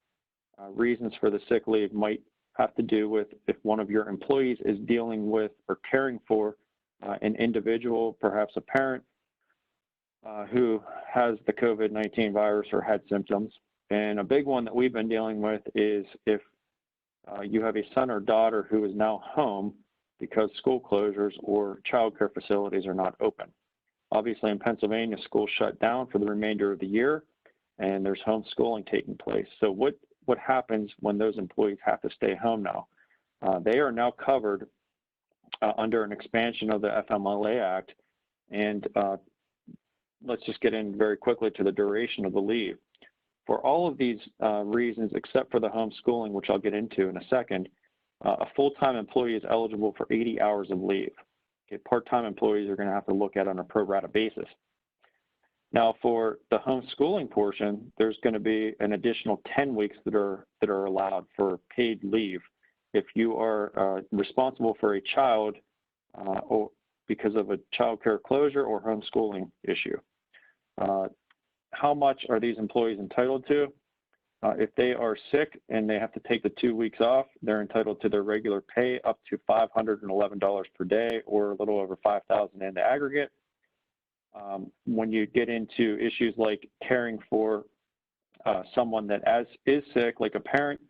reasons for the sick leave might have to do with if one of your employees is dealing with or caring for an individual, perhaps a parent, who has the COVID-19 virus or had symptoms. And a big one that we've been dealing with is if you have a son or daughter who is now home because school closures or child care facilities are not open. Obviously in Pennsylvania, schools shut down for the remainder of the year and there's homeschooling taking place. So what happens when those employees have to stay home now? They are now covered under an expansion of the FMLA Act. And let's just get in very quickly to the duration of the leave. For all of these reasons, except for the homeschooling, which I'll get into in a second, a full-time employee is eligible for 80 hours of leave. Okay, part-time employees are going to have to look at it on a pro rata basis. Now, for the homeschooling portion, there's going to be an additional 10 weeks that are allowed for paid leave if you are responsible for a child or because of a child care closure or homeschooling issue. How much are these employees entitled to? If they are sick and they have to take the 2 weeks off, they're entitled to their regular pay up to $511 per day, or a little over $5,000 in the aggregate. When you get into issues like caring for someone that is sick, like a parent,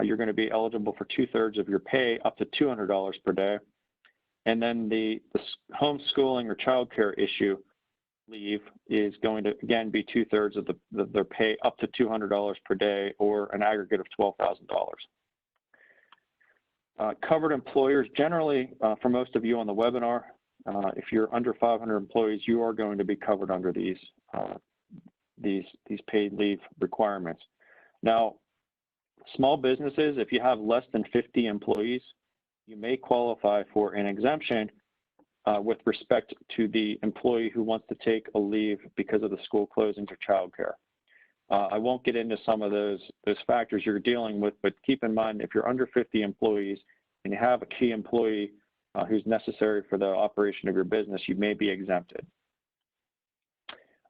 you're going to be eligible for 2/3 of your pay, up to $200 per day. And then the homeschooling or child care issue leave is going to, again, be 2/3 of their pay, up to $200 per day, or an aggregate of $12,000. Covered employers, generally, for most of you on the webinar, if you're under 500 employees, you are going to be covered under these paid leave requirements. Now, small businesses, if you have less than 50 employees, you may qualify for an exemption with respect to the employee who wants to take a leave because of the school closings or childcare. I won't get into some of those factors you're dealing with, but keep in mind, if you're under 50 employees and you have a key employee who's necessary for the operation of your business, you may be exempted.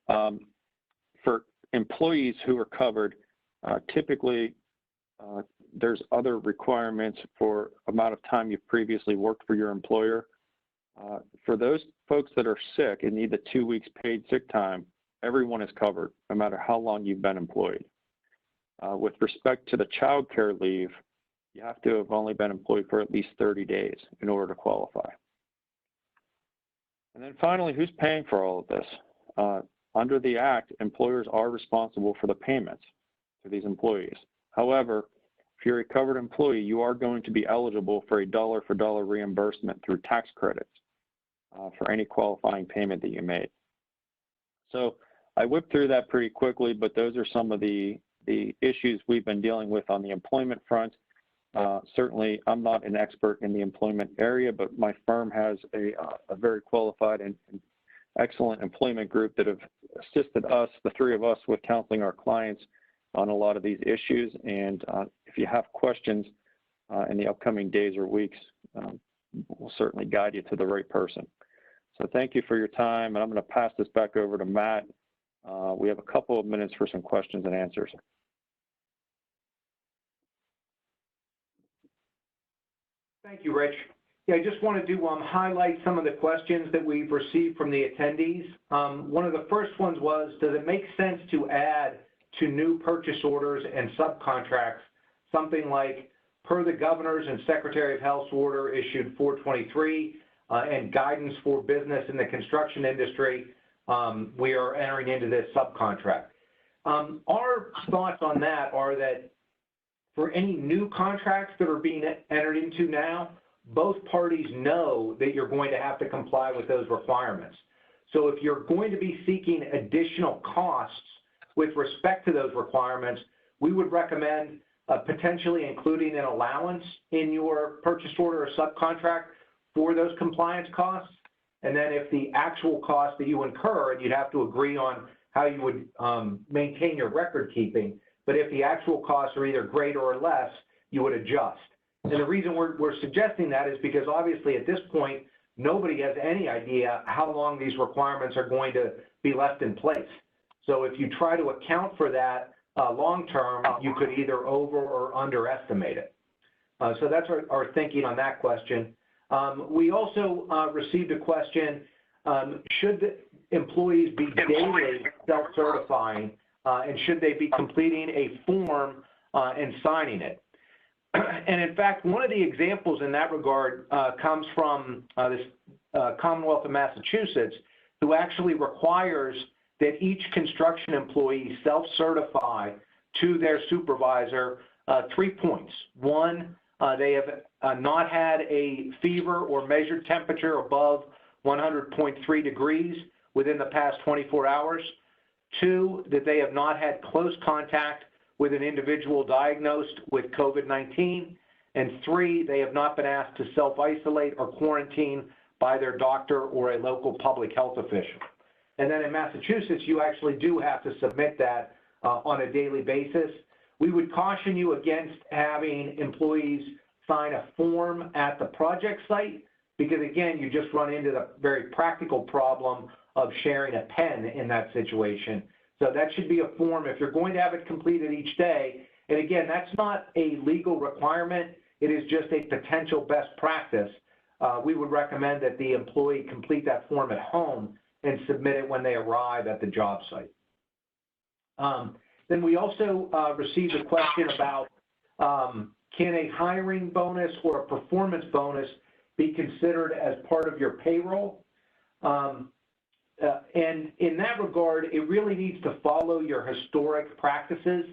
For employees who are covered, typically there's other requirements for amount of time you've previously worked for your employer. For those folks that are sick and need the 2 weeks paid sick time, everyone is covered, no matter how long you've been employed. With respect to the child care leave, you have to have only been employed for at least 30 days in order to qualify. And then finally, who's paying for all of this? Under the Act, employers are responsible for the payments to these employees. However, if you're a covered employee, you are going to be eligible for a dollar-for-dollar reimbursement through tax credits for any qualifying payment that you made. So I whipped through that pretty quickly, but those are some of the issues we've been dealing with on the employment front. Certainly, I'm not an expert in the employment area, but my firm has a very qualified and excellent employment group that have assisted us, the 3 of us, with counseling our clients on a lot of these issues. And if you have questions in the upcoming days or weeks, we'll certainly guide you to the right person. So thank you for your time, and I'm going to pass this back over to Matt. We have a couple of minutes for some questions and answers.
Thank you, Rich. Yeah, I just wanted to highlight some of the questions that we've received from the attendees. One of the first ones was, does it make sense to add to new purchase orders and subcontracts something like, per the Governor's and Secretary of Health's order issued 423 and guidance for business in the construction industry, we are entering into this subcontract. Our thoughts on that are that for any new contracts that are being entered into now, both parties know that you're going to have to comply with those requirements. So if you're going to be seeking additional costs with respect to those requirements, we would recommend potentially including an allowance in your purchase order or subcontract for those compliance costs. And then if the actual cost that you incur, and you'd have to agree on how you would maintain your record keeping, but if the actual costs are either greater or less, you would adjust. And the reason we're suggesting that is because obviously at this point, nobody has any idea how long these requirements are going to be left in place. So if you try to account for that long-term, you could either over or underestimate it. So that's our thinking on that question. We also received a question, should the employees be daily self-certifying and should they be completing a form and signing it? And in fact, one of the examples in that regard comes from this Commonwealth of Massachusetts, who actually requires that each construction employee self-certify to their supervisor 3 points. One, they have not had a fever or measured temperature above 100.3 degrees within the past 24 hours. 2, that they have not had close contact with an individual diagnosed with COVID-19. And 3, they have not been asked to self-isolate or quarantine by their doctor or a local public health official. And then in Massachusetts, you actually do have to submit that on a daily basis. We would caution you against having employees sign a form at the project site because, again, you just run into the very practical problem of sharing a pen in that situation. So that should be a form if you're going to have it completed each day. And again, that's not a legal requirement. It is just a potential best practice. We would recommend that the employee complete that form at home and submit it when they arrive at the job site. Then we also received a question about can a hiring bonus or a performance bonus be considered as part of your payroll? And in that regard, it really needs to follow your historic practices.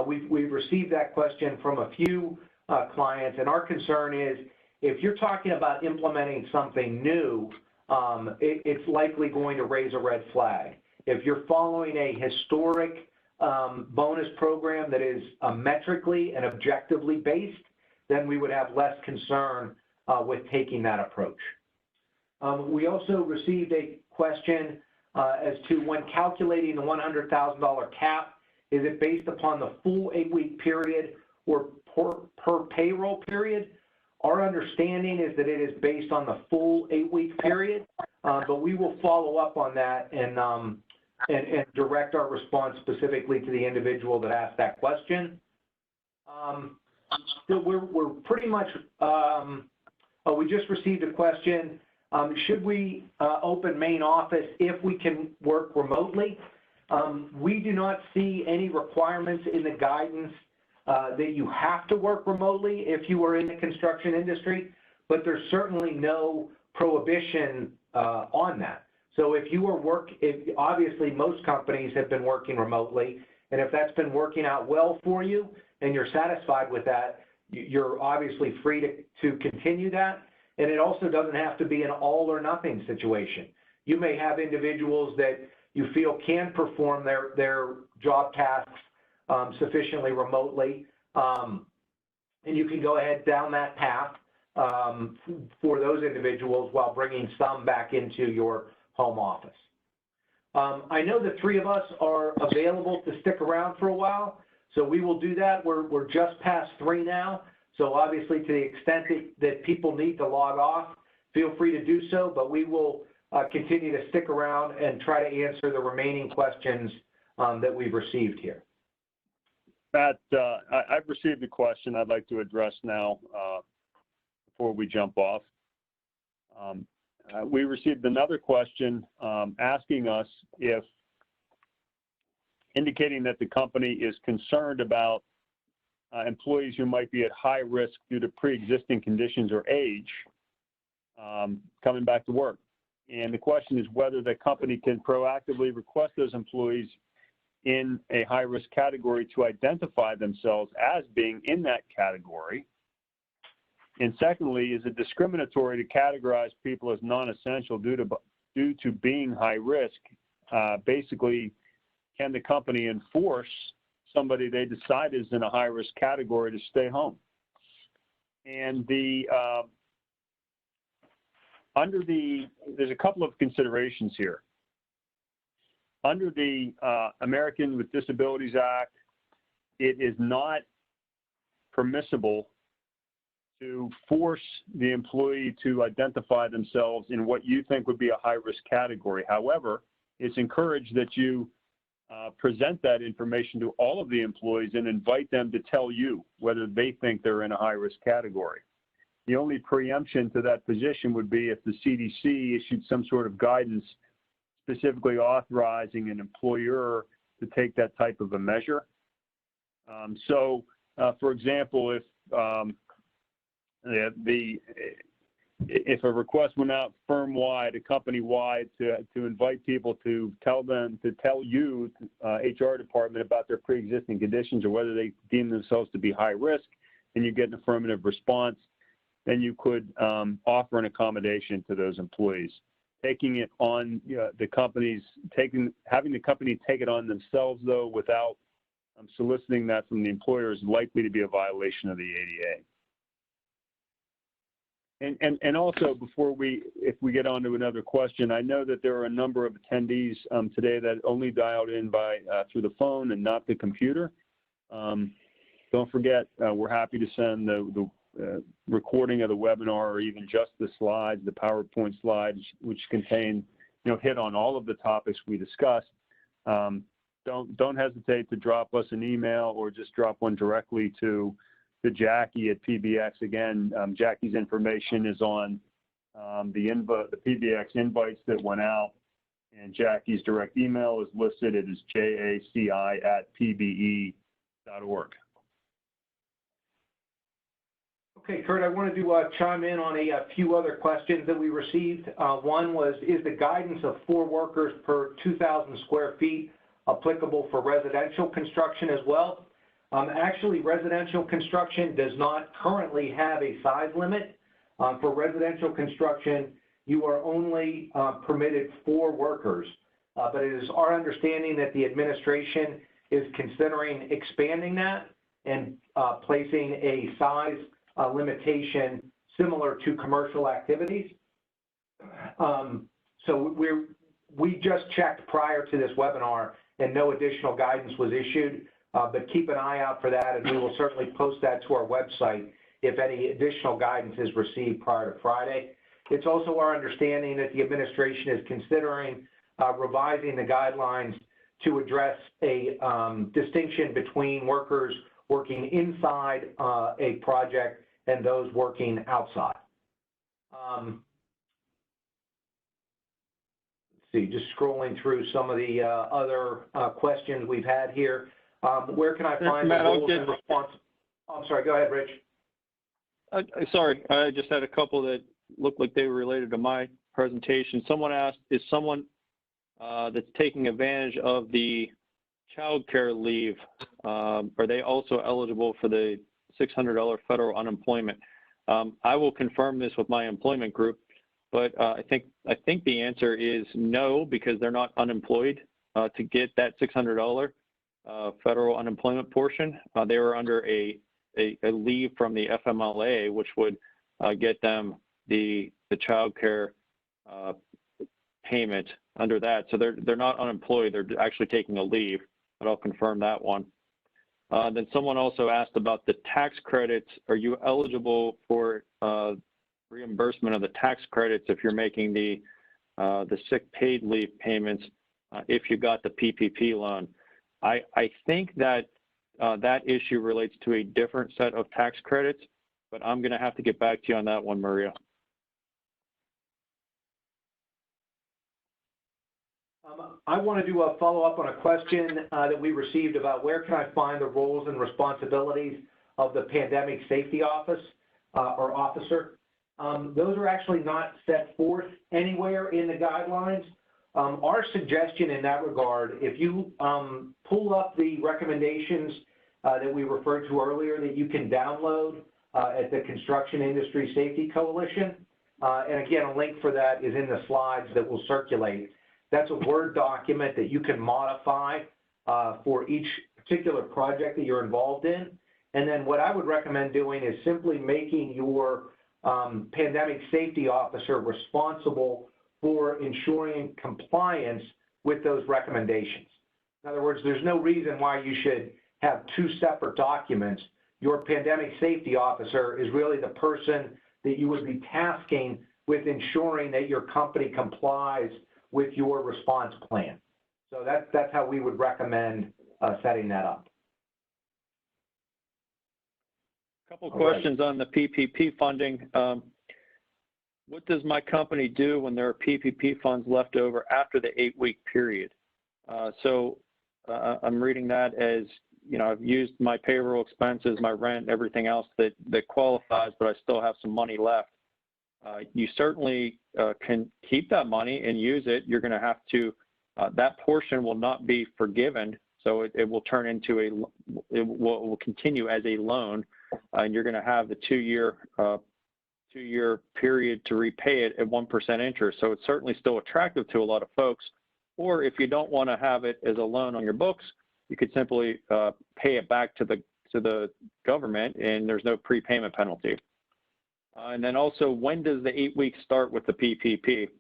We've received that question from a few clients, and our concern is if you're talking about implementing something new, it's likely going to raise a red flag. If you're following a historic bonus program that is metrically and objectively based, then we would have less concern with taking that approach. We also received a question as to when calculating the $100,000 cap, is it based upon the full 8-week period or per payroll period? Our understanding is that it is based on the full 8-week period, but we will follow up on that and direct our response specifically to the individual that asked that question. So we're pretty much, we just received a question. Should we open main office if we can work remotely? We do not see any requirements in the guidance that you have to work remotely if you are in the construction industry, but there's certainly no prohibition on that. So if you are obviously most companies have been working remotely, and if that's been working out well for you and you're satisfied with that, you're obviously free to continue that. And it also doesn't have to be an all or nothing situation. You may have individuals that you feel can perform their job tasks sufficiently remotely, and you can go ahead down that path for those individuals while bringing some back into your home office. I know the 3 of us are available to stick around for a while. So we will do that. We're just past 3 now. So obviously, to the extent that people need to log off, feel free to do so, but we will continue to stick around and try to answer the remaining questions that we've received here.
Matt, I've received a question I'd like to address now before we jump off. We received another question asking us if, indicating that the company is concerned about employees who might be at high risk due to pre-existing conditions or age coming back to work. And the question is whether the company can proactively request those employees in a high-risk category to identify themselves as being in that category. And secondly, is it discriminatory to categorize people as non-essential due to being high risk? Basically, can the company enforce somebody they decide is in a high-risk category to stay home? And there's a couple of considerations here. Under the American with Disabilities Act, it is not permissible to force the employee to identify themselves in what you think would be a high-risk category. However, it's encouraged that you present that information to all of the employees and invite them to tell you whether they think they're in a high-risk category. The only preemption to that position would be if the CDC issued some sort of guidance specifically authorizing an employer to take that type of a measure. For example, if a request went out firm-wide, a company-wide, to invite people to tell you, HR department, about their pre-existing conditions or whether they deem themselves to be high risk, and you get an affirmative response, then you could offer an accommodation to those employees. Taking it on having the company take it on themselves, though, without soliciting that from the employer is likely to be a violation of the ADA. And also, if we get on to another question, I know that there are a number of attendees today that only dialed in through the phone and not the computer. Don't forget, we're happy to send the recording of the webinar, or even just the slides, the PowerPoint slides, which contain, hit on all of the topics we discussed. Don't hesitate to drop us an email or just drop one directly to Jackie at PBX. Again, Jackie's information is on the PBX invites that went out, and Jackie's direct email is listed. It is jaci@pbe.org.
Okay, Kurt, I wanted to chime in on a few other questions that we received. One was, is the guidance of 4 workers per 2,000 square feet applicable for residential construction as well? Actually, residential construction does not currently have a size limit. For residential construction, you are only permitted 4 workers. But it is our understanding that the administration is considering expanding that and placing a size limitation similar to commercial activities. So we just checked prior to this webinar, and no additional guidance was issued. But keep an eye out for that, and we will certainly post that to our website if any additional guidance is received prior to Friday. It's also our understanding that the administration is considering revising the guidelines to address a distinction between workers working inside a project and those working outside. Let's see, just scrolling through some of the other questions we've had here. Where can I find
Matt,
the rules and response? Oh, I'm sorry, go ahead, Rich.
Sorry, I just had a couple that looked like they were related to my presentation. Someone asked, is someone that's taking advantage of the child care leave, are they also eligible for the $600 federal unemployment? I will confirm this with my employment group, but I think the answer is no, because they're not unemployed to get that $600 federal unemployment portion. They were under a leave from the FMLA, which would get them the child care payment under that. So they're not unemployed, they're actually taking a leave, but I'll confirm that one. Then someone also asked about the tax credits. Are you eligible for reimbursement of the tax credits if you're making the sick paid leave payments if you got the PPP loan? I think that that issue relates to a different set of tax credits, but I'm going to have to get back to you on that one, Maria.
I want to do a follow-up on a question that we received about where can I find the roles and responsibilities of the Pandemic Safety Office or officer. Those are actually not set forth anywhere in the guidelines. Our suggestion in that regard, if you pull up the recommendations that we referred to earlier that you can download at the Construction Industry Safety Coalition, and again, a link for that is in the slides that will circulate. That's a Word document that you can modify for each particular project that you're involved in. And then what I would recommend doing is simply making your Pandemic Safety Officer responsible for ensuring compliance with those recommendations. In other words, there's no reason why you should have two separate documents. Your Pandemic Safety Officer is really the person that you would be tasking with ensuring that your company complies with your response plan. So that's how we would recommend setting that up.
A couple of questions on the PPP funding. What does my company do when there are PPP funds left over after the 8-week period? I'm reading that as, you know, I've used my payroll expenses, my rent, everything else that qualifies, but I still have some money left. You certainly can keep that money and use it. You're going to have to, that portion will not be forgiven. So it will turn into it will continue as a loan, and you're going to have the two-year period to repay it at 1% interest. So it's certainly still attractive to a lot of folks. Or if you don't want to have it as a loan on your books, you could simply pay it back to the government, and there's no prepayment penalty. And then also, when does the 8 weeks start with the PPP?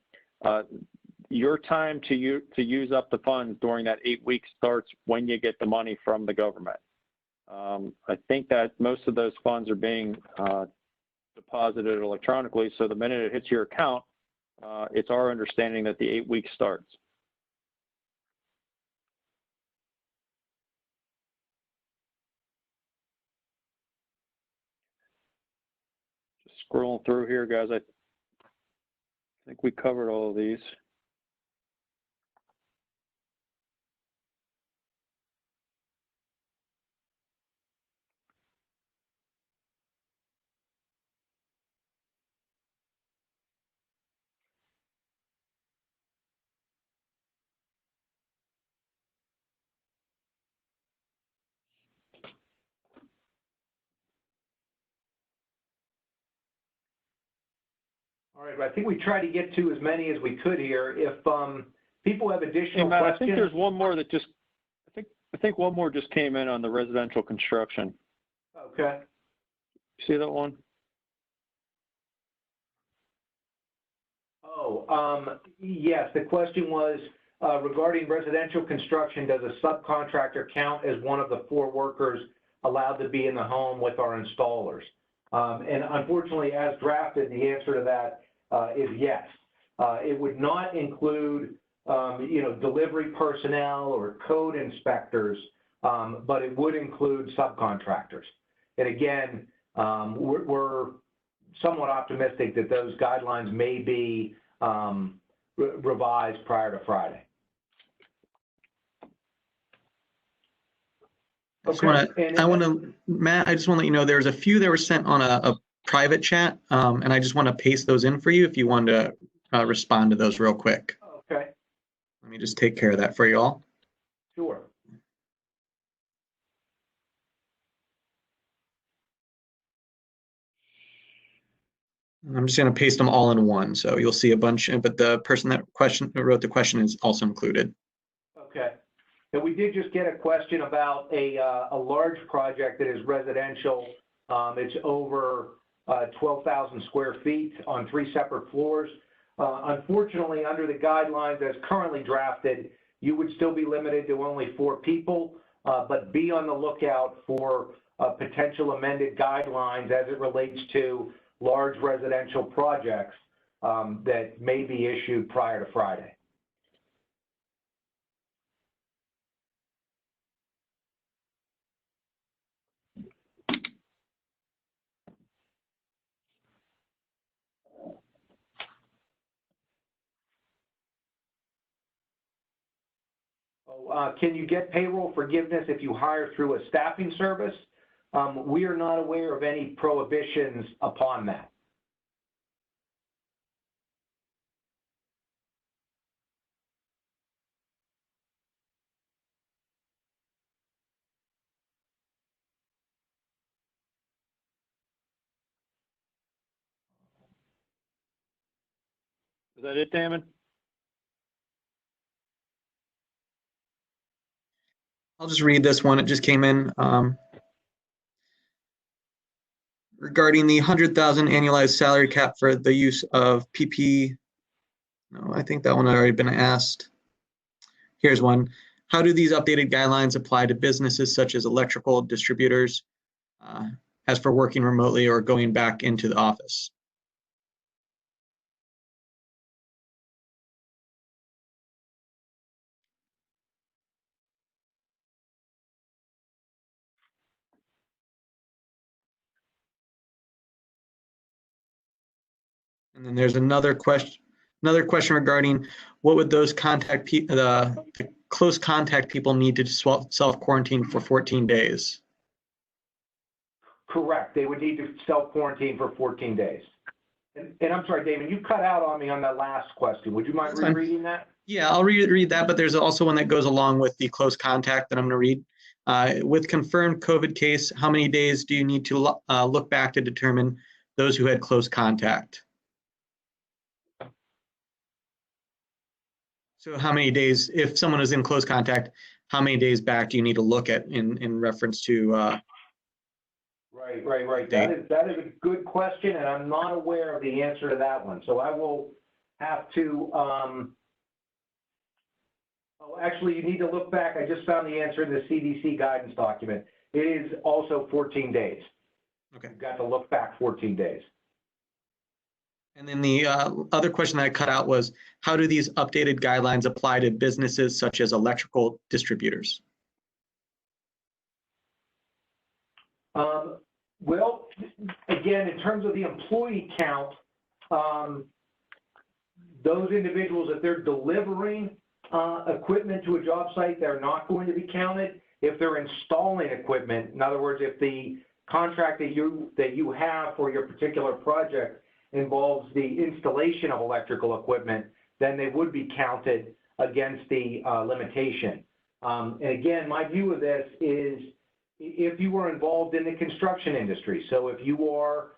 Your time to use up the funds during that 8 weeks starts when you get the money from the government. I think that most of those funds are being deposited electronically, so the minute it hits your account, it's our understanding that the 8 weeks starts. Scrolling through here, guys, I think we covered all of these.
All right, I think we tried to get to as many as we could here. If people have additional questions.
I think there's one more that just, I think one more just came in on the residential construction.
Okay.
See that one?
Oh, yes. The question was regarding residential construction, does a subcontractor count as one of the 4 workers allowed to be in the home with our installers? And unfortunately, as drafted, the answer to that is yes. It would not include, delivery personnel or code inspectors, but it would include subcontractors. And again, we're somewhat optimistic that those guidelines may be revised prior to Friday.
Matt, I just want to let you know there's a few that were sent on a private chat, and I just want to paste those in for you if you want to respond to those real quick.
Okay.
Let me just take care of that for you all.
Sure.
I'm just going to paste them all in one, so you'll see a bunch, but the person that wrote the question is also included.
Okay. And we did just get a question about a large project that is residential. It's over 12,000 square feet on 3 separate floors. Unfortunately, under the guidelines as currently drafted, you would still be limited to only 4 people. but be on the lookout for potential amended guidelines as it relates to large residential projects that may be issued prior to Friday. Can you get payroll forgiveness if you hire through a staffing service? We are not aware of any prohibitions upon that.
Is that it, Damon?
I'll just read this one. It just came in. Regarding the 100,000 annualized salary cap for the use of PP. No, I think that one had already been asked. Here's one. How do these updated guidelines apply to businesses such as electrical distributors, as for working remotely or going back into the office? And then there's another question regarding what would those the close contact people need to self-quarantine for 14 days?
Correct. They would need to self-quarantine for 14 days. And I'm sorry, David, you cut out on me on that last question. Would you mind rereading that?
Yeah, I'll read that, but there's also one that goes along with the close contact that I'm going to read. With confirmed COVID case, how many days do you need to look back to determine those who had close contact? So how many days, if someone is in close contact, how many days back do you need to look at in reference to?
Right. That is a good question, and I'm not aware of the answer to that one. So I will have to, actually, you need to look back. I just found the answer in the CDC guidance document. It is also 14 days.
Okay.
You've got to look back 14 days.
And then the other question that I cut out was, how do these updated guidelines apply to businesses such as electrical distributors?
Well, again, in terms of the employee count, those individuals, if they're delivering equipment to a job site, they're not going to be counted. If they're installing equipment, in other words, if the contract that you have for your particular project involves the installation of electrical equipment, then they would be counted against the limitation. And again, my view of this is if you were involved in the construction industry, so if you are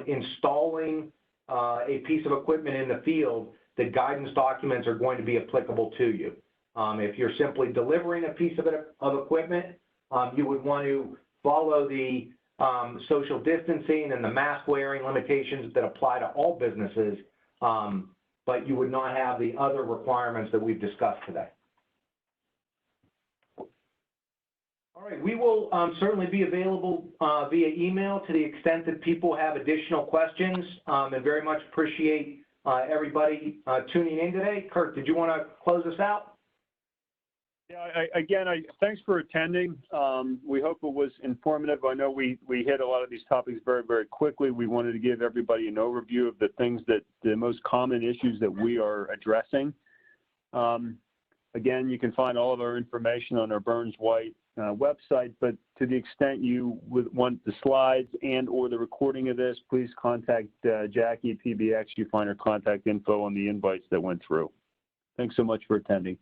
installing a piece of equipment in the field, the guidance documents are going to be applicable to you. If you're simply delivering a piece of equipment, you would want to follow the social distancing and the mask wearing limitations that apply to all businesses, but you would not have the other requirements that we've discussed today. All right, we will certainly be available via email to the extent that people have additional questions, and very much appreciate everybody tuning in today. Kurt, did you want to close us out?
Yeah, thanks for attending. We hope it was informative. I know we hit a lot of these topics very, very quickly. We wanted to give everybody an overview of the most common issues that we are addressing. Again, you can find all of our information on our Burns White website, but to the extent you would want the slides and or the recording of this, please contact Jackie at PBX. You find her contact info on the invites that went through. Thanks so much for attending.